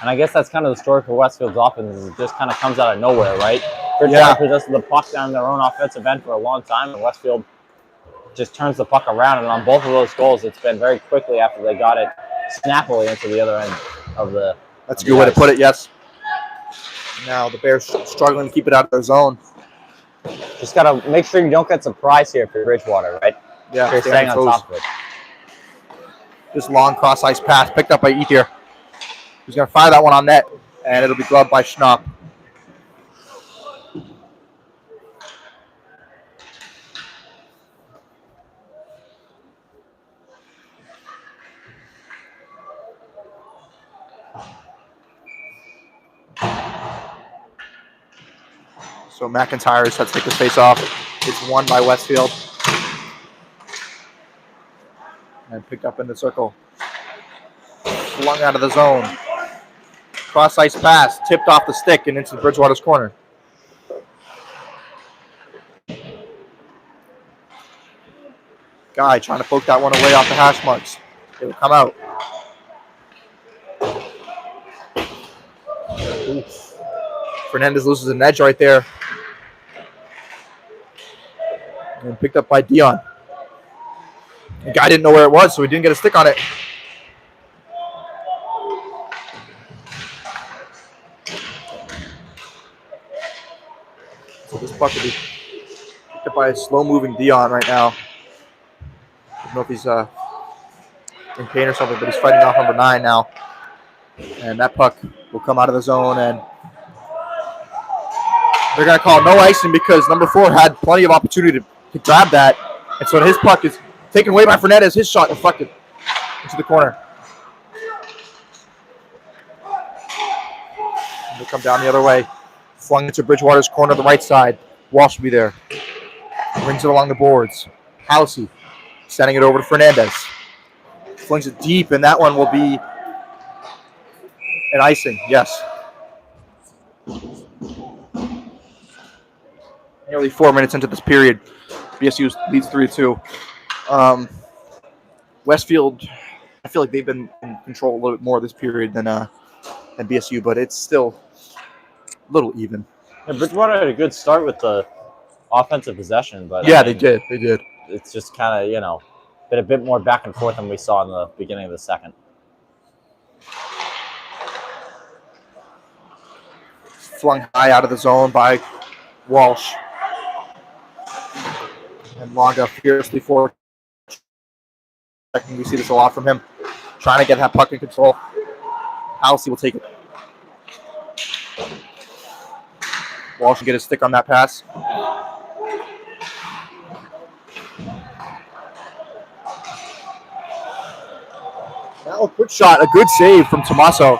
And I guess that's kind of the story for Westfield's offense. It just kind of comes out of nowhere, right? Bridgewater possessed the puck down their own offensive end for a long time, and Westfield just turns the puck around. And on both of those goals, it's been very quickly after they got it snappily into the other end of the. That's a good way to put it, yes. Now the Bears struggling to keep it out of their zone. Just got to make sure you don't get surprised here for Bridgewater, right? Yeah, you're staying on top of it. This long cross-ice pass picked up by Ethier. He's going to fire that one on net, and it'll be gloved by Schnapp. So McIntyre is set to take this face off. It's won by Westfield. And picked up in the circle. Flung out of the zone. Cross-ice pass, tipped off the stick and into Bridgewater's corner. Guy trying to poke that one away off the hash marks. It will come out. Oof. Fernandez loses an edge right there. And picked up by Dion. The guy didn't know where it was, so he didn't get a stick on it. So this puck will be picked up by a slow-moving Dion right now. I don't know if he's in pain or something, but he's fighting off number 9 now. And that puck will come out of the zone, and they're going to call no icing because number 4 had plenty of opportunity to grab that. And so his puck is taken away by Fernandez. His shot deflected into the corner. And they come down the other way. Flung into Bridgewater's corner, the right side. Walsh will be there. Brings it along the boards. Housey sending it over to Fernandez. Flings it deep, and that one will be an icing, yes. Nearly 4 minutes into this period, BSU leads 3-2. Westfield, I feel like they've been in control a little bit more this period than BSU, but it's still a little even. Yeah, Bridgewater had a good start with the offensive possession, but yeah, they did. It's just kind of, been a bit more back and forth than we saw in the beginning of the second. Flung high out of the zone by Walsh. And Longa fiercely forward. We see this a lot from him. Trying to get that puck in control. Housey will take it. Walsh will get his stick on that pass. Now a quick shot, a good save from Tommaso.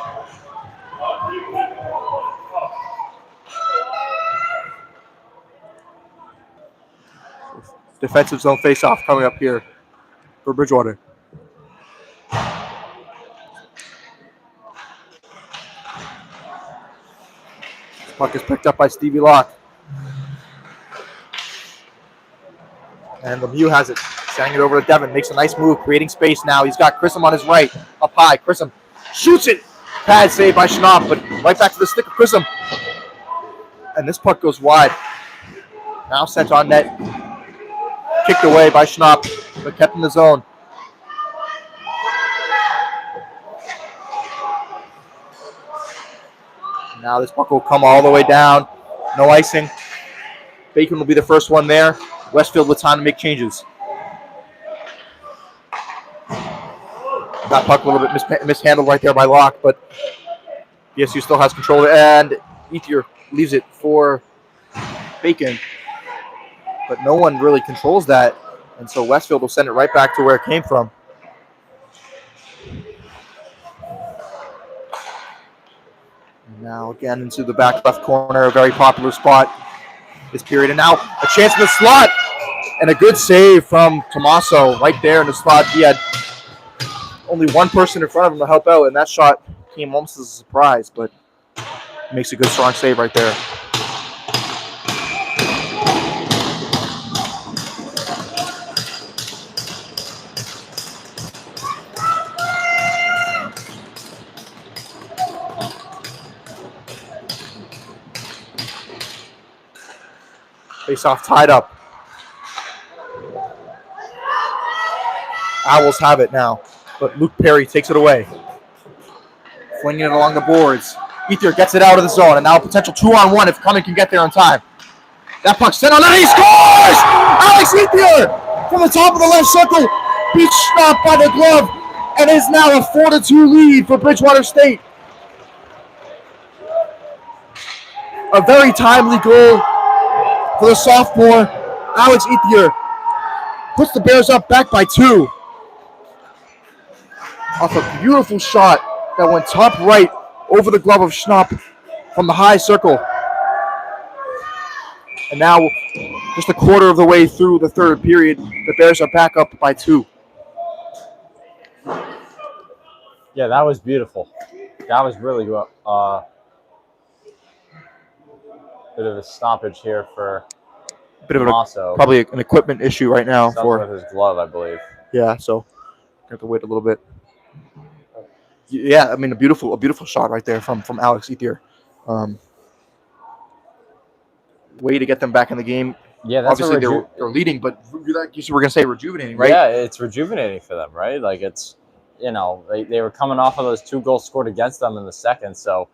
Defensive zone face-off coming up here for Bridgewater. Puck is picked up by Stevie Locke. And Lemieux has it. Sending it over to Devin. Makes a nice move, creating space now. He's got Grissom on his right. Up high. Grissom shoots it. Pad saved by Schnapp, but right back to the stick of Grissom. And this puck goes wide. Now sent on net. Kicked away by Schnapp, but kept in the zone. Now this puck will come all the way down. No icing. Bacon will be the first one there. Westfield with time to make changes. That puck a little bit mishandled right there by Locke, but BSU still has control. And Ethier leaves it for Bacon. But no one really controls that. And so Westfield will send it right back to where it came from. And now again into the back left corner, a very popular spot this period. And now a chance in the slot. And a good save from Tommaso right there in the slot. He had only one person in front of him to help out, and that shot came almost as a surprise, but makes a good, strong save right there. Face-off tied up. Owls have it now, but Luke Perry takes it away. Flinging it along the boards. Ethier gets it out of the zone, and now a potential 2-on-1 if Cumming can get there in time. That puck sent on, and he scores! Alex Ethier from the top of the left circle, beats Schnapp by the glove, and is now a 4-2 lead for Bridgewater State. A very timely goal for the sophomore, Alex Ethier. Puts the Bears up back by 2. Off a beautiful shot that went top right over the glove of Schnapp from the high circle. And now, just a quarter of the way through the third period, the Bears are back up by 2. Yeah, that was beautiful. That was really good. Bit of a stoppage here for bit of also probably an equipment issue right now something for with his glove, I believe. yeah. So have to wait a little bit. Yeah, I mean a beautiful shot right there from Alex Ethier. Way to get them back in the game. Yeah, that's Obviously they're leading, but like you were gonna say rejuvenating, right? Yeah, it's rejuvenating for them, right? Like it's they were coming off of those 2 goals scored against them in the second, so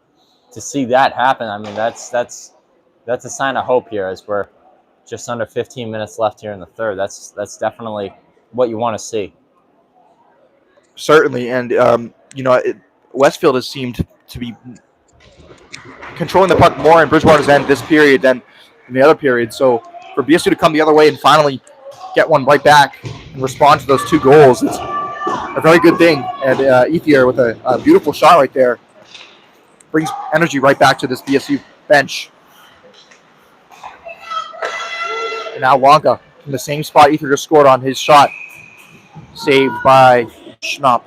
to see that happen, I mean that's a sign of hope here as we're just under 15 minutes left here in the third. That's definitely what you want to see. Certainly, and Westfield has seemed to be controlling the puck more in Bridgewater's end this period than in the other period. So for BSU to come the other way and finally get one right back and respond to those 2 goals, it's a very good thing. And Ethier with a beautiful shot right there brings energy right back to this BSU bench. And now Wonka in the same spot Ethier just scored on his shot, saved by Schnapp.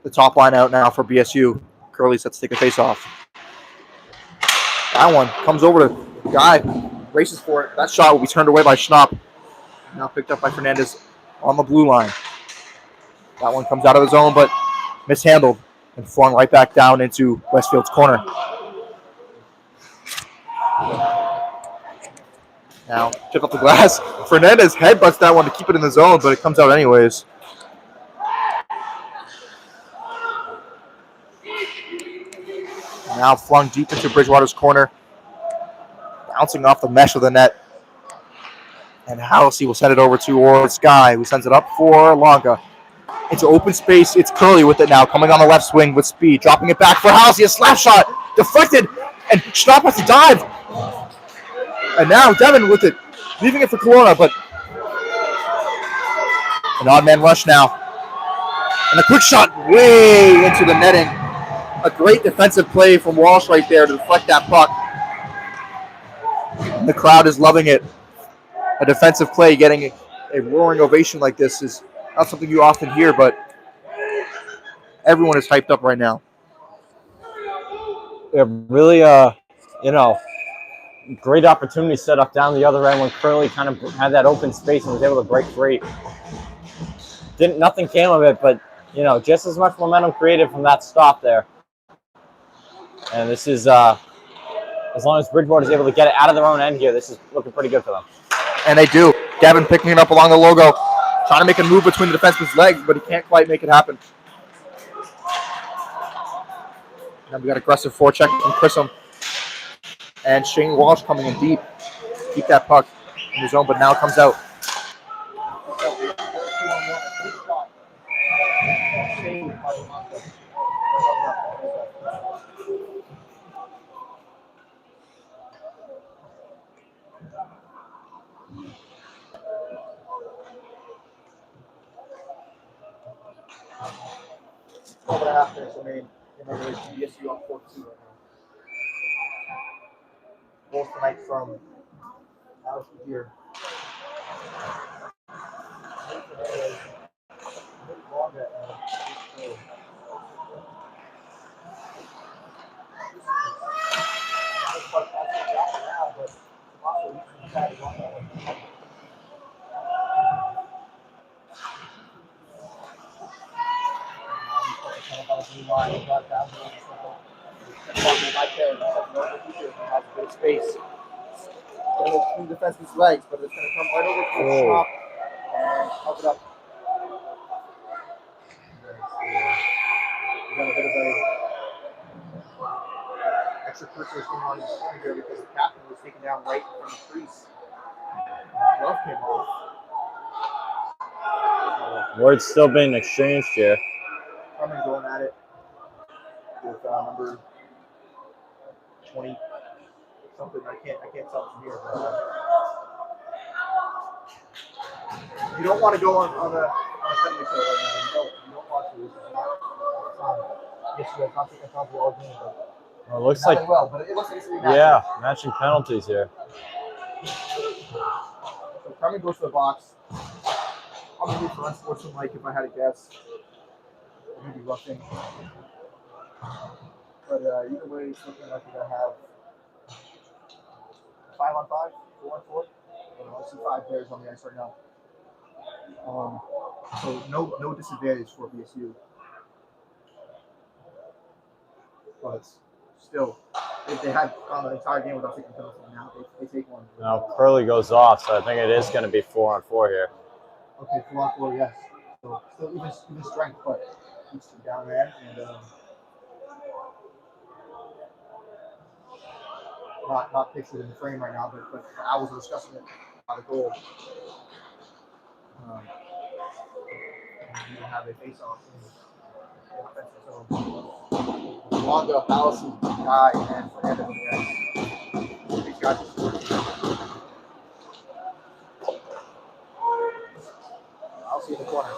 The top line out now for BSU. Curley sets to take a face off. That one comes over to the guy, races for it. That shot will be turned away by Schnapp. Now picked up by Fernandez on the blue line. That one comes out of the zone, but mishandled and flung right back down into Westfield's corner. Now chip up the glass. Fernandez headbutts that one to keep it in the zone, but it comes out anyways. Now flung deep into Bridgewater's corner, bouncing off the mesh of the net. And Halsey will send it over to Sky, who sends it up for Longa. Into open space. It's Curley with it now, coming on the left swing with speed, dropping it back for Halsey. A slap shot, deflected, and Schnapp has to dive. And now Devin with it, leaving it for Kelowna, but an odd man rush now. And a quick shot way into the netting. A great defensive play from Walsh right there to deflect that puck. And the crowd is loving it. A defensive play getting a roaring ovation like this is not something you often hear, but everyone is hyped up right now. It really, great opportunity set up down the other end when Curley kind of had that open space and was able to break free. Nothing came of it, but just as much momentum created from that stop there. And this is, as long as Bridgewater is able to get it out of their own end here, this is looking pretty good for them. And they do. Gavin picking it up along the logo, trying to make a move between the defenseman's legs, but he can't quite make it happen. Now we got aggressive forecheck from Chrisham. And Shane Walsh coming in deep. Keep that puck in the zone, but now it comes out. Over the half minutes remain in regulation. BSU up 4-2 right now. Goals tonight from Alex here. Space. Between the defenseman's legs, but it's going to come right over to the shot and help it up. We got a bit of a extracurricular going on in the corner here because the captain was taken down right from the crease. Glove came off. Word's still being exchanged here. Carmen going at it with number 20 something. I can't tell from here. But, you don't want to go on a penalty kill right now. You don't want to. This is not. Yes, you guys not taking time for all game, but Well, it looks like well, but it looks like it's gonna be matching penalties here. So Carmen goes to the box. Probably for unsportsmanlike if I had to guess. Maybe roughing. But either way, it's looking like we're gonna have 5-on-5, 4-on-4. I see 5 players on the ice right now. So no disadvantage for BSU. But still, if they had gone the entire game without taking penalty, now they take one. Now Curley goes off, so I think it is going to be 4-on-4 here. Okay, 4-on-4, yes. So still even strength, but each team down there and not pictured in the frame right now, but I was discussing it on the goal. You don't have a face-off in offensive zone. Wanda, Allison, Guy, and Fernandez on the ice. These guys I'll see in the corner.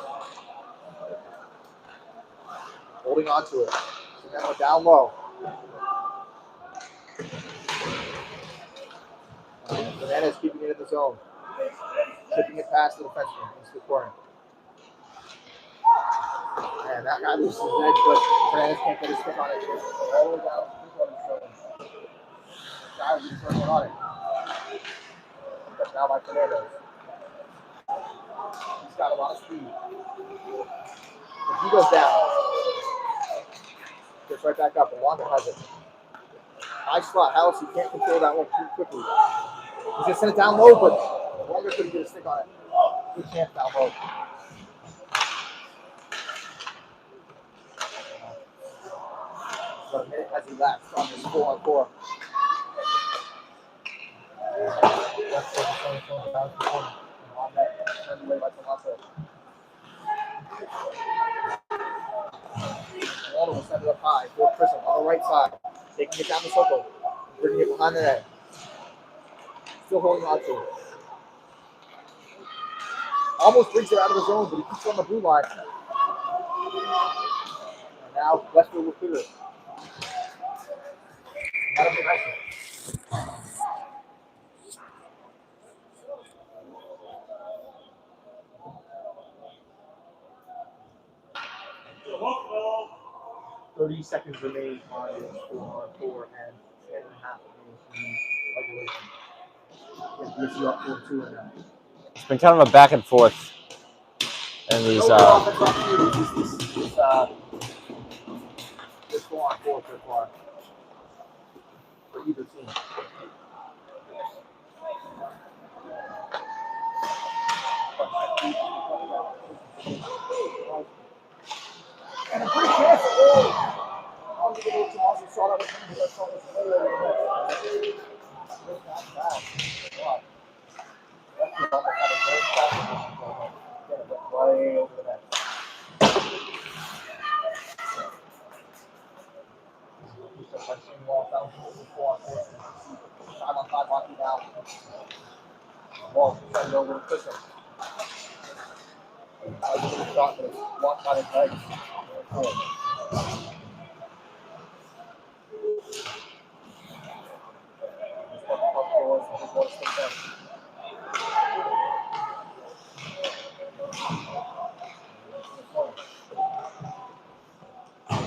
Holding on to it. Fernandez down low. Fernandez keeping it in the zone. Tipping it past the defenseman into the corner. And that guy loses his edge, but Fernandez can't get his stick on it. All the way down to the guy was just working on it. But now by Fernandez. He's got a lot of speed. If he goes down, gets right back up, and Wanda has it. Nice slot. Allison can't control that one too quickly. He's just sent it down low, but Wanda couldn't get a stick on it. Good chance down low. But a minute has elapsed on this 4-on-4. Water will send it up high for Prism on the right side. Taking it down the circle. Bringing it behind the net. Still holding on to it. Almost brings it out of the zone, but he keeps on the blue line. And now Westfield will clear it. That'll be nice. 30 seconds remain on 4-on-4 and 10.5 minutes in regulation. BSU up 4-2 right now. It's been kind of a back and forth in these. This 4-on-4 so far for either team. And a great chance. I'll give it over to Austin. Saw that with him. He saw this way over the net. That's bad. Wow. That's almost had a great shot. Get it way over the net. Ball 5-on-5 hockey now. Ball sent over to Christian. I was a shot, but it's blocked by his legs.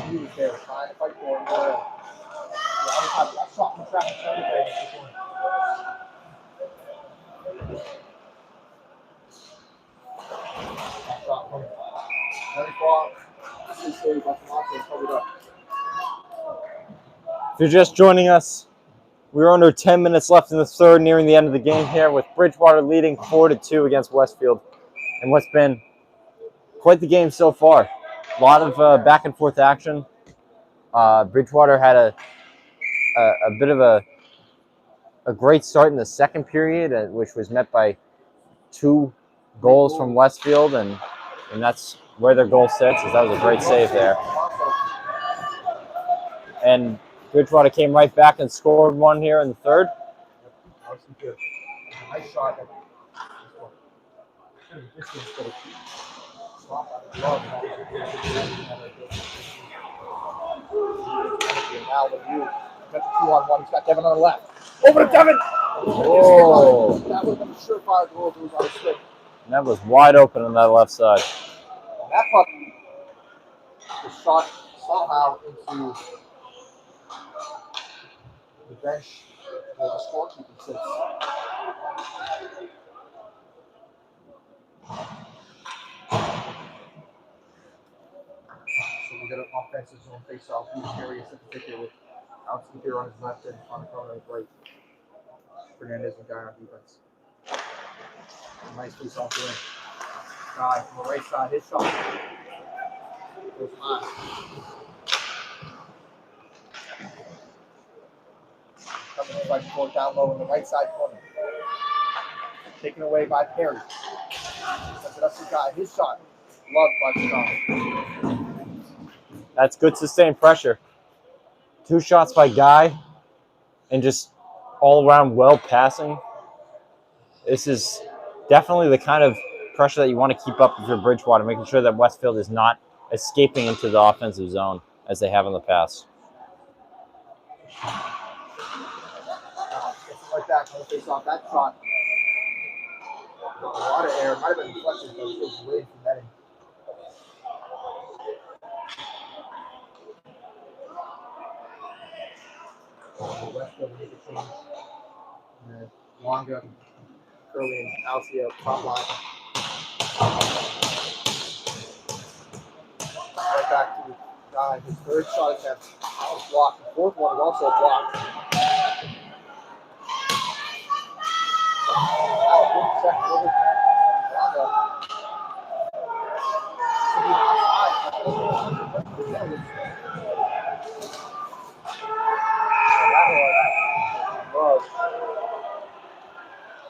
He was there trying to fight for him. I shot from traffic. If you're just joining us, we're under 10 minutes left in the third, nearing the end of the game here, with Bridgewater leading 4-2 against Westfield, and what's been quite the game so far. A lot of back and forth action. Bridgewater had a bit of a great start in the second period, which was met by 2 goals from Westfield, and that's where their goal sits. That was a great save there. And Bridgewater came right back and scored one here in the third. Nice shot. Now with you, got the 2-on-1. He's got Devin on the left. Over to Devin. Oh! That would have been a surefire goal if it was on his stick. And that was wide open on that left side. That puck was shot somehow into the bench where the scorekeeper sits. So we got an offensive zone face-off. He's curious in particular with Alex here on his left and on the corner on his right. Fernandez and guy on defense. Nice face-off there. Guy from the right side, his shot goes high. Coming to fight for down low in the right side corner. Taken away by Perry. Sends it up to Guy. His shot. Loved by Scott. That's good sustained pressure. 2 shots by Guy and just all around well passing. This is definitely the kind of pressure that you want to keep up if you're Bridgewater, making sure that Westfield is not escaping into the offensive zone as they have in the past. Like that, kind of face off that shot. A lot of air. Might have been deflected, but it was away from netting. Westfield will make a change. Longa, Curly, and Alcia top line. Right back to the guy. His third shot attempt was blocked. The fourth one was also blocked. Good check over Longa. Should be outside.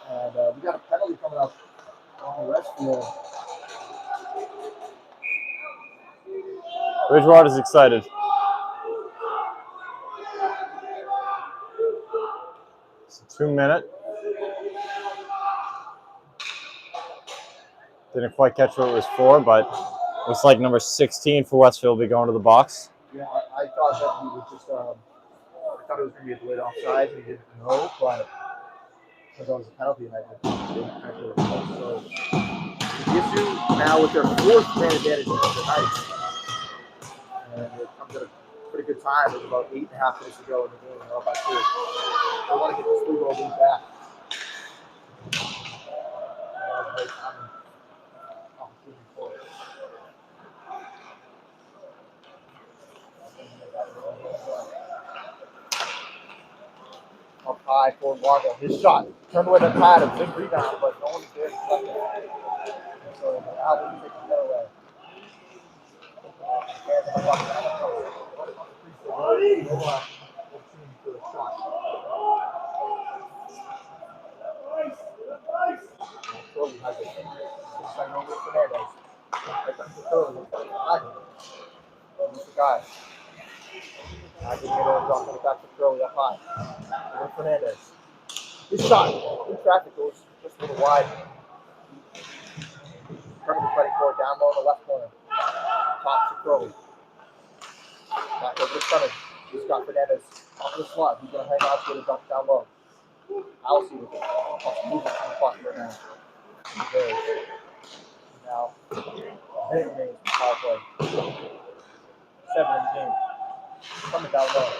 And we got a penalty coming up on Westfield. Bridgewater's excited. It's a 2-minute. Didn't quite catch what it was for, but looks like number 16 for Westfield will be going to the box. Yeah, I thought that he was just, I thought it was going to be a delayed offside, and he didn't know, but because that was a penalty, and I didn't actually know. So the issue now with their fourth man advantage of the night, and it comes at a pretty good time. There's about 8.5 minutes to go in the game. They're up by 2. They want to get this 3-goal lead back. Up high for Margo. His shot turned away the pad. A big rebound, but no one's there to collect it. So Alvin takes it away. Curly has it. Inside over to Fernandez. Right back to Curly. He's the guy. I can get it dropping it back to Curly up high. Over Fernandez. His shot. In traffic goes just a little wide. Curly fighting for it down low in the left corner. Top to Curly. Back over to Cummins. He's got Fernandez off the slot. He's going to hang on to it and dump down low. Alcy with it. Wants to move it from the puck right now. Now, minute remains in the power play. 7 in the game. Coming down low.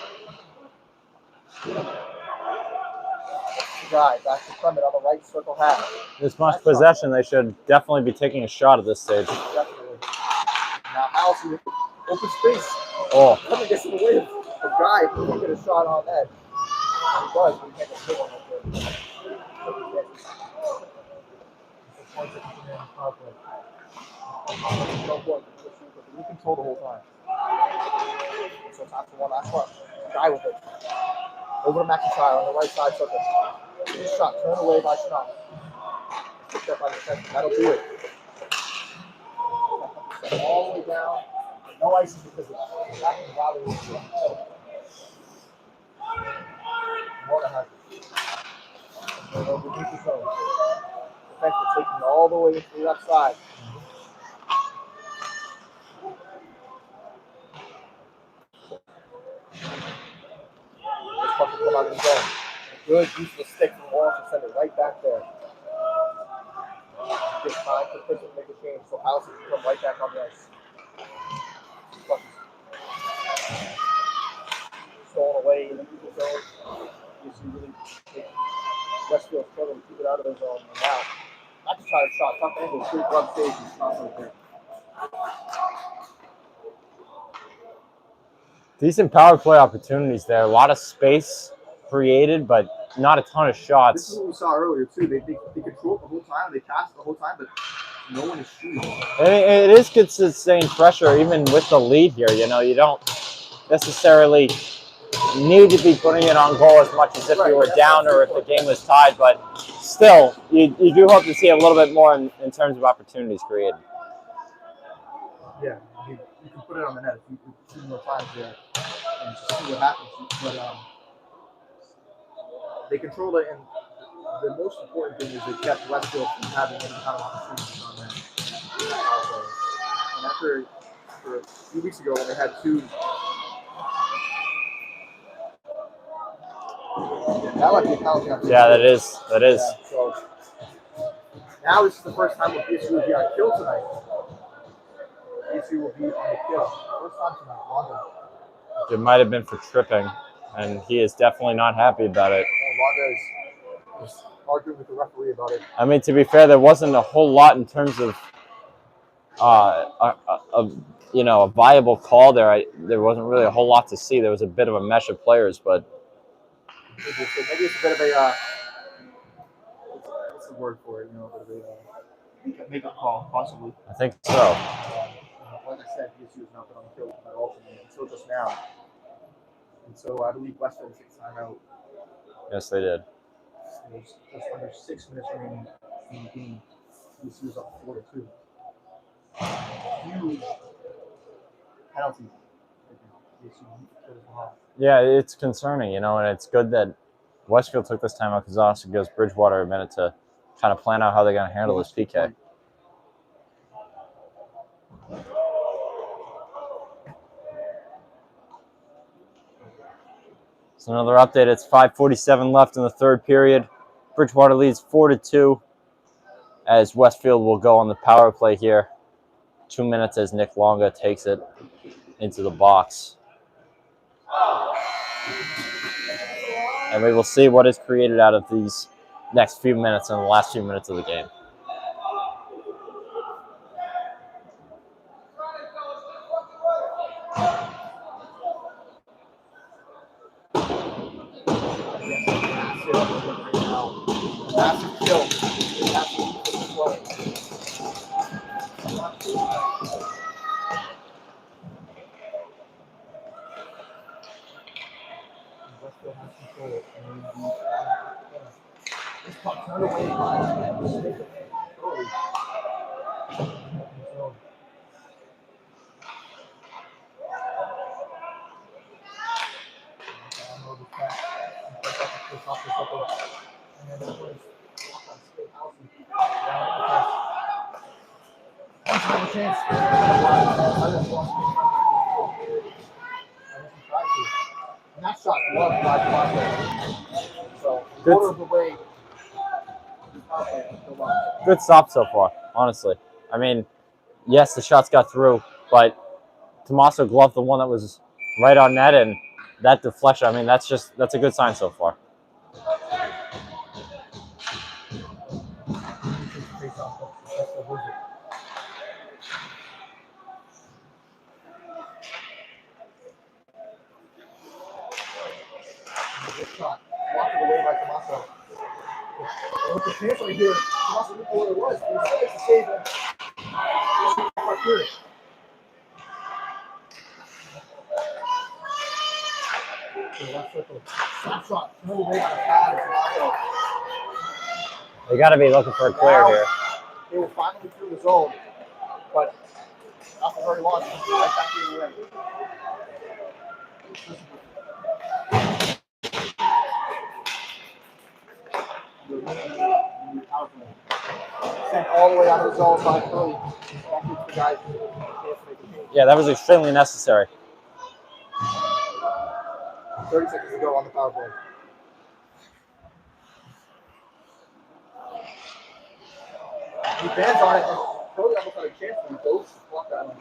Guy back to Clement on the right circle half. This much possession, they should definitely be taking a shot at this stage. Definitely. Now Alcy with open space. Oh. Clement gets in the way of the guy who can get a shot on that. He does, but he can't get a one up there. We control the whole time. So time for one last one. Guy with it. Over to McIntyre on the right side circle. His shot turned away by Schnapp. Picked up by the defense. That'll do it. All the way down. No icing because it's back in the valley. Water has it. And underneath the zone. Defense is taking all the way into the left side. This puck will come out of the zone. Good use of the stick from Walsh to send it right back there. give time for Princeton to make a change, so Allison can come right back on the ice. Stolen away in the neutral zone. You see really Westfield struggling to keep it out of their zone. And now, not to try to shot, tough angle, good glove save, and shots right there. Decent power play opportunities there. A lot of space created, but not a ton of This is shots. what we saw earlier, too. They control it the whole time, they pass the whole time, but no one is shooting. And it is good sustained pressure, even with the lead here. You know, you don't necessarily need to be putting it on goal as much as if you were down or if the game was tied, but still, you do hope to see a little bit more in terms of opportunities created. Yeah, you can put it on the net if you see more times there and just see what happens. But they control it, and the most important thing is they kept Westfield from having any kind of opportunities on that. And after a few weeks ago when they had two, that might be a penalty on. Yeah, that is. Yeah, so now this is the first time that BSU will be on a kill tonight. BSU will be on a kill. First time tonight, Londa. It might have been for tripping, and he is definitely not happy about it. Londa is arguing with the referee about it. I mean, to be fair, there wasn't a whole lot in terms of, a viable call there. There wasn't really a whole lot to see. There was a bit of a mesh of players, but Maybe it's a bit of a what's the word for it? A bit of a make-up call, possibly. I think so. Like I said, BSU has not been on the field at all until just now. And so I believe Westfield takes timeout. Yes, they did. There's just under 6 minutes remaining in the game. BSU's up 4-2. Huge penalty. Yeah, it's concerning, and it's good that Westfield took this time out because it also gives Bridgewater a minute to kind of plan out how they're going to handle this PK. So another update. It's 5:47 left in the third period. Bridgewater leads 4-2 as Westfield will go on the power play here. 2 minutes as Nick Longa takes it into the box. And we will see what is created out of these next few minutes and the last few minutes of the game. Massive kill. Good stop so far, honestly. I mean, yes, the shots got through, but Tommaso gloved the one that was right on net, and that deflection, I mean, that's a good sign so far. Shot. Walked it away by Tommaso. With the chance right here, Tommaso didn't know what it was. But instead it's a save. Right here. Slap shot. Thrown away on a pad of Tommaso. They got to be looking for a clear here. They were finally through the zone, but not for very long. Right back in the end. Sent all the way out of the zone by Philly. Back into the guys. Yeah, that was extremely necessary. 30 seconds to go on the power play. He bands on it and Cody almost had a chance when he goes to block that one.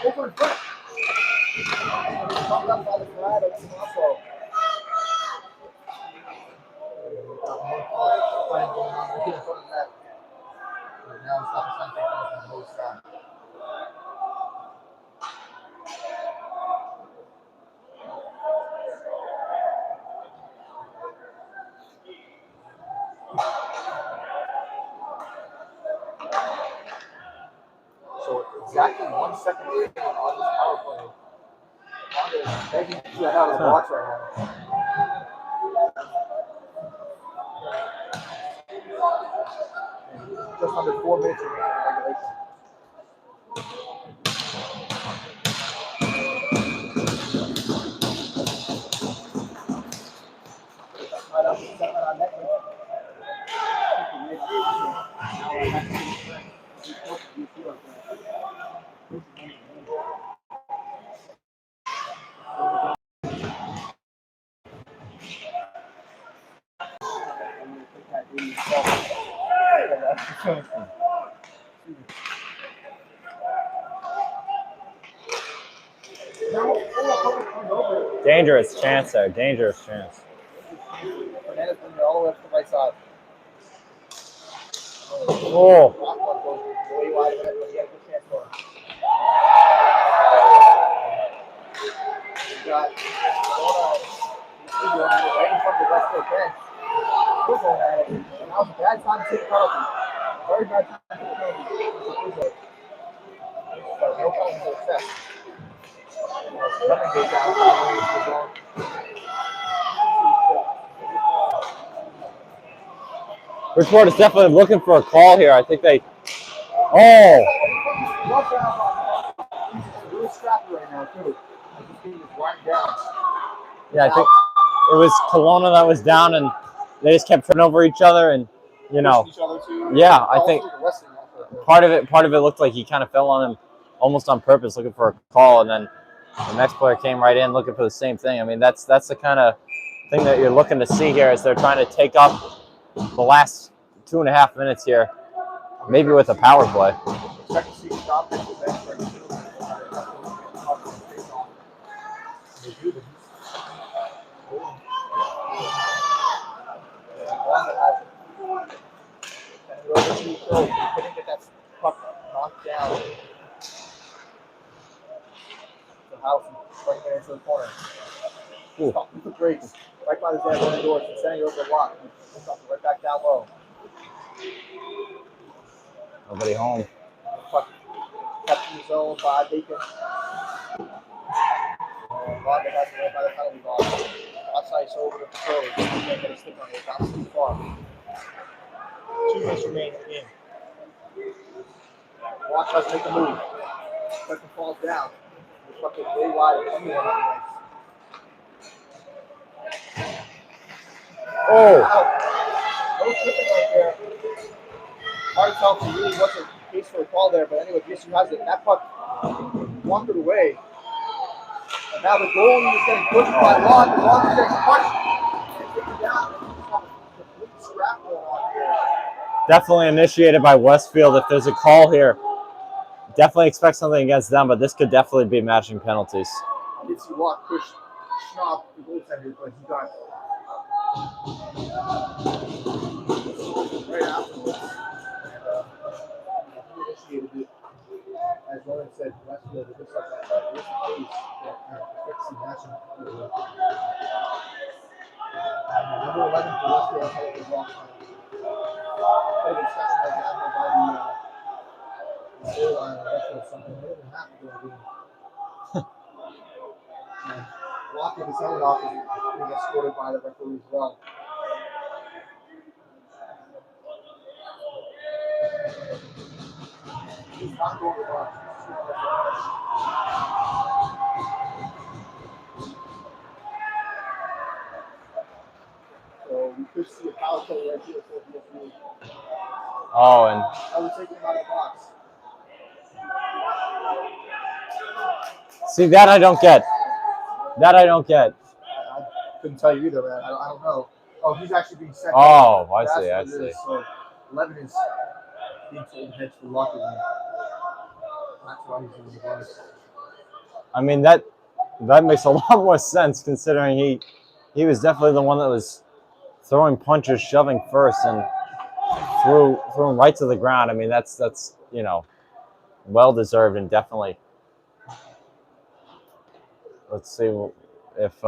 Over in front. Bumped up by the flag, but it's also. So exactly 1 second remaining on this power play. Honda is begging to get out of the box right now. And just under 4 minutes remaining in regulation. Right up the second on net. Dangerous chance there. Dangerous chance. Fernandez bringing it all the way up to the right side. Oh. Way wide, but he had a good chance for him. He's got right in front of the Westfield bench. We're going at it. And that was a bad time to take a penalty. Very bad time to take a penalty. But no penalty to accept. Nothing goes down. Bridgewater's definitely looking for a call here. I think they. Oh. Really scrappy right now, too. This team is winding down. Yeah, I think it was Kelowna that was down, and they just kept turning over each other, and you know. Yeah, I think part of it looked like he kind of fell on him almost on purpose, looking for a call, and then the next player came right in looking for the same thing. I mean, that's the kind of thing that you're looking to see here as they're trying to take up the last 2.5 minutes here, maybe with a power play. Couldn't get that puck knocked down. The house right there into the corner. Stop with the brakes. Right by the net, running doors, and sending it over the block. Right back down low. Nobody home. Puck kept in the zone by Bacon. Wanda has it right by the penalty box. Outside, so over to the throw. Can't get a stick on it. Bounces too far. 2 minutes remain in the game. Watch us make a move. Second falls down. The puck is way wide of anyone on the ice. Oh. No tripping right there. Hard to tell if he really wasn't case for a call there, but anyway, Gisu has it. That puck wandered away. And now the goalie is getting pushed by Lon. The Lon is getting punched. And taken down. The complete scrap going on here. Definitely initiated by Westfield. If there's a call here, definitely expect something against them, but this could definitely be matching penalties. I did see Locke push Schnapp, the goaltender, but he got right afterwards. And he initiated it. As Lauren said, Westfield, it looks like that is the case that fix the matching. Number 11 for Westfield, I think is wrong. Could have been special like that by the goal line of Westfield something. They didn't have to go to game. And blocking his helmet off is being escorted by the referee as well. He's not going to watch. So we could see a power play right here for BFU. Oh, and I would take him out of the box. see, that I don't get. That I don't get. I couldn't tell you either, man. I don't know. Oh, he's actually being sent. Oh, I That's see, what I it see. is. So 11 is being told to head to the locker room. That's why he's in the box. I mean, that makes a lot more sense considering he was definitely the one that was throwing punches, shoving first, and threw him right to the ground. I mean, that's well deserved and definitely. Let's see if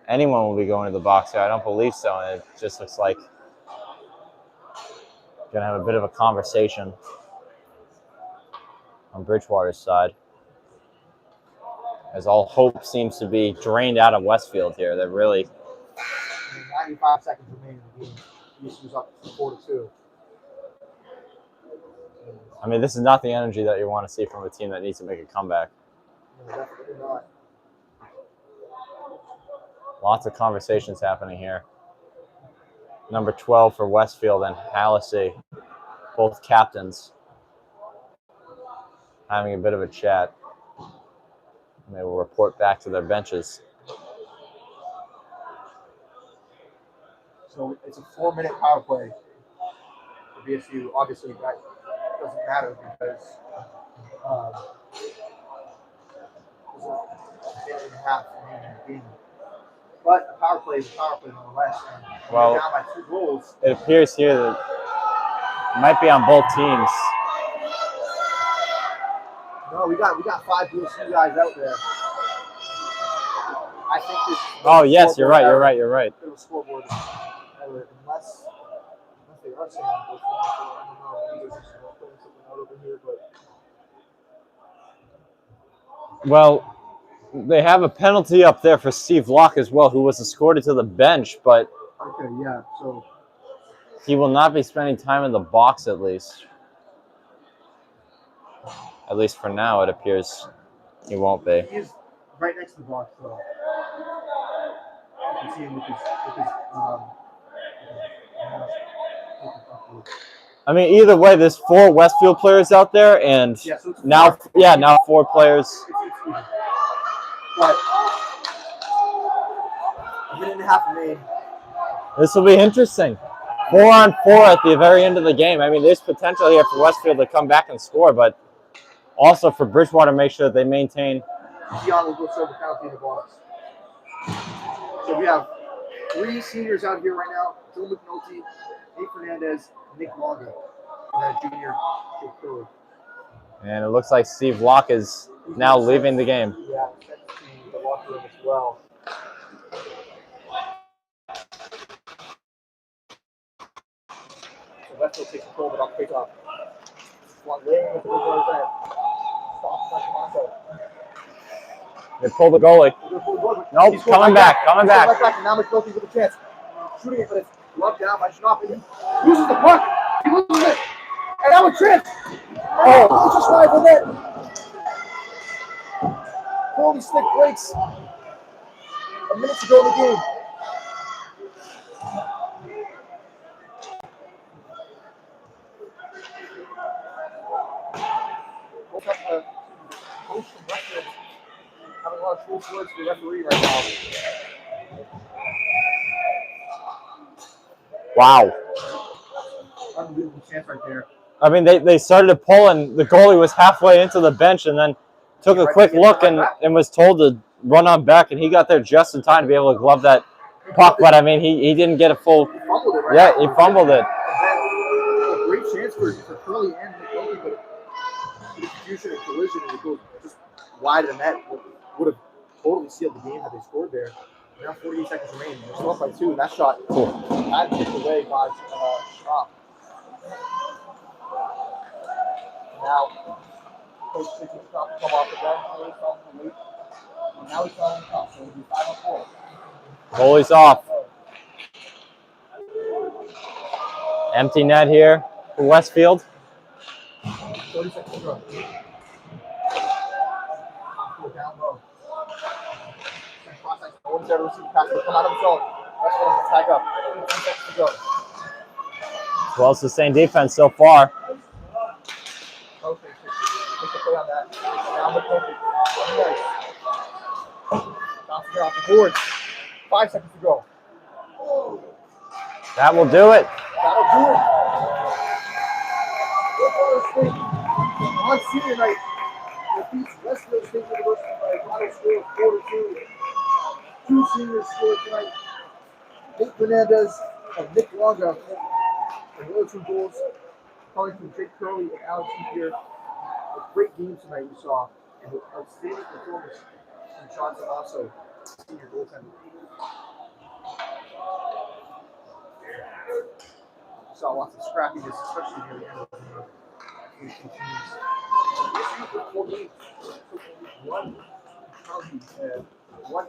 anyone will be going to the box here. I don't believe so, and it just looks like gonna have a bit of a conversation on Bridgewater's side, as all hope seems to be drained out of Westfield here. They're really 95 seconds remaining in the game. He was up 4-2. I mean, this is not the energy that you want to see from a team that needs to make a comeback. No, definitely not. Lots of conversations happening here. Number 12 for Westfield and Hallisey, both captains, having a bit of a chat. And they will report back to their benches. So it's a 4-minute power play for BSU. Obviously, that doesn't matter because there's a minute and a half remaining in the game. But a power play is a power play nonetheless. And Well, down by 2 goals. It appears here that it might be on both teams. No, we got 5 BSU guys out there. I think this. Oh yes, you're right. It was scoreboard error, unless they are saying I don't know. Maybe they're just putting something out over here, but. Well, they have a penalty up there for Steve Locke as well, who was escorted to the bench, but Okay, yeah. So he will not be spending time in the box at least. At least for now, it appears he won't be. he is right next to the box, so you can see him with his I mean, either way, there's 4 Westfield players out there, and yeah, so it's now 4 players. It's even. But a minute and a half remaining. This will be interesting. 4-on-4 at the very end of the game. I mean, there's potential here for Westfield to come back and score, but also for Bridgewater to make sure that they maintain. Dion will go serve the penalty in the box. So we have 3 seniors out here right now: Joe McNulty, Nate Fernandez, Nick Longo, and then junior Joe Curry. And it looks like Steve Locke is now leaving the game. Yeah, sent to the locker room as well. So Westfield takes control of it off the off. One laying into the goal's end. Stops by Toronto. They pull the goalie. Nope, He's going coming back. Right back, and now McNulty with a chance. Shooting it, but it's gloved down by Schnapp. Loses the puck. He loses it. And now a chance. Oh, it's just wide for net. Holy stick breaks. A minute to go in the game. Coach from Westfield having a lot of cool words for the referee right now. Wow. Unbelievable chance right there. I mean, they started to pull, and the goalie was halfway into the bench and then took a quick look and was told to run on back, and he got there just in time to be able to glove that puck. But, I mean, he didn't get a full... He fumbled it right Yeah, now. he fumbled it. A great chance for Curly and McNulty, but confusion and collision, and it goes just wide of the net. Would have totally sealed the game had they scored there. Now 48 seconds remaining. They're still up by 2, and that shot had kicked away by Schnapp. Now, Coach takes a stop to come off the bench. And now he's on the top, so it'll be 5-on-4. Goalie's off. Empty net here for Westfield. 30 seconds to go. Down low. No one's there to receive the pass. They'll come out of the zone. Westfield has to tag up. 15 seconds to go. Well sustained defense so far. Okay, take the play on that. Down the poker. Nice. Bouncing it off the board. 5 seconds to go. That will do it. That'll do it. Bridgewater State on senior night defeats Westfield State University by a final score of 4-2. Two seniors scored tonight. Nate Fernandez and Nick Longa. And the other two goals coming from Jake Curley and Alex Heapier. A great game tonight we saw. And an outstanding performance from Sean Tomaso, senior goaltender. We saw lots of scrappiness, especially near the end of the game. Two teams. One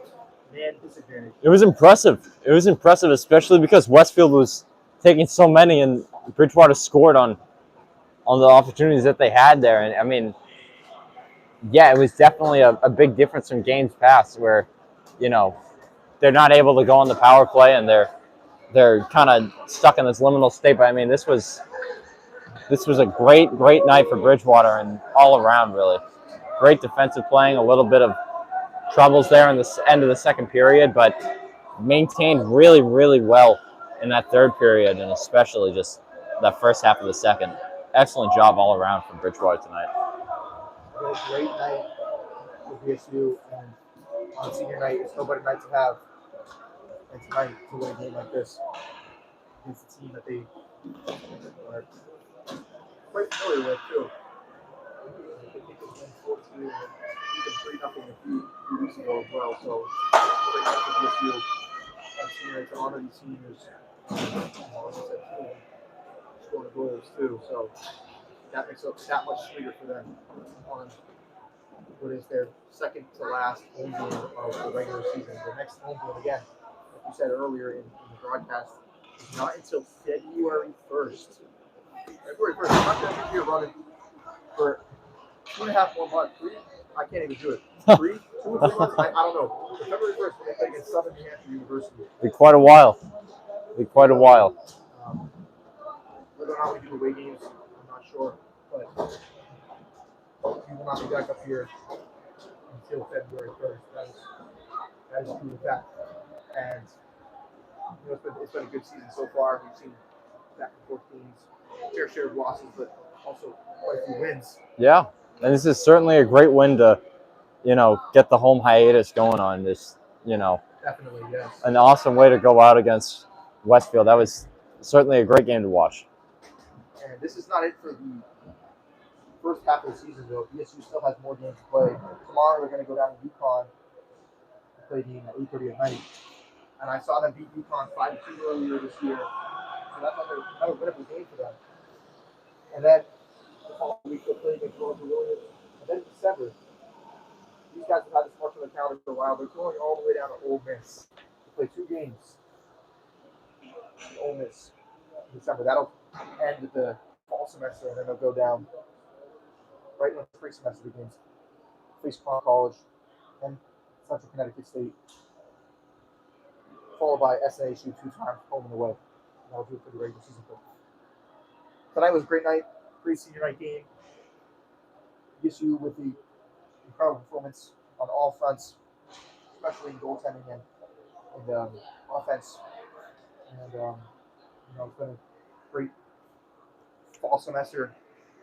man disadvantage. It was impressive. It was impressive, especially because Westfield was taking so many and Bridgewater scored on the opportunities that they had there. And I mean, yeah, it was definitely a big difference from games past where, you know, they're not able to go on the power play and they're kind of stuck in this liminal state. But I mean, this was a great night for Bridgewater and all around, really. Great defensive playing, a little bit of troubles there in the end of the second period, but maintained really well in that third period, and especially just that first half of the second. Excellent job all around from Bridgewater tonight. A great night for BSU, and on senior night, it's no better night to have than tonight to win a game like this against a team that they are quite familiar with, too. They think it's been 4-2 and even 3-0 a few weeks ago as well, so great night for BSU on senior night to honor these seniors. Like I said, 2 of them scoring goals, too, so that makes it that much sweeter for them on what is their second to last home game of the regular season. The next home game, again, like you said earlier in the broadcast, is not until February 1st. February 1st. I'm not going to be here running for 2.5 more months. 3? I can't even do it. 3? 2 or 3 months? I don't know. But February 1st, when they play against Southern New Hampshire University. Be quite a while. Whether or not we do away games, I'm not sure. But we will not be back up here until February 1st. That is true fact. And you know, it's been a good season so far. We've seen back and forth teams, fair share of losses, but also quite a few wins. Yeah, and this is certainly a great win to, you know, get the home hiatus going on this, you know. Definitely, yes. An awesome way to go out against Westfield. That was certainly a great game to watch. And this is not it for the first half of the season, though. BSU still has more games to play. Tomorrow they're going to go down to UConn and play a game at 8:30 at night. And I saw them beat UConn 5-2 earlier this year. So that's another winnable game for them. And then the following week they'll play against Roger Williams. And then in December, these guys have had this march on the calendar for a while. They're going all the way down to Ole Miss to play 2 games in Ole Miss in December. That'll end the fall semester, and then they'll go down right when the spring semester begins. Face Palm College, then Central Connecticut State, followed by SNHU 2 times home and away. That'll do it for the regular season. Tonight was a great night, great senior night game. BSU with the incredible performance on all fronts, especially in goaltending and offense. And you know, it's been a great fall semester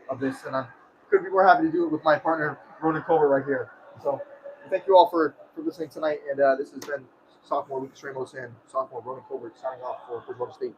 of this, and I couldn't be more happy to do it with my partner Ronan Colbert right here. So thank you all for listening tonight, and this has been sophomore Lucas Ramos and sophomore Ronan Colbert signing off for Bridgewater State.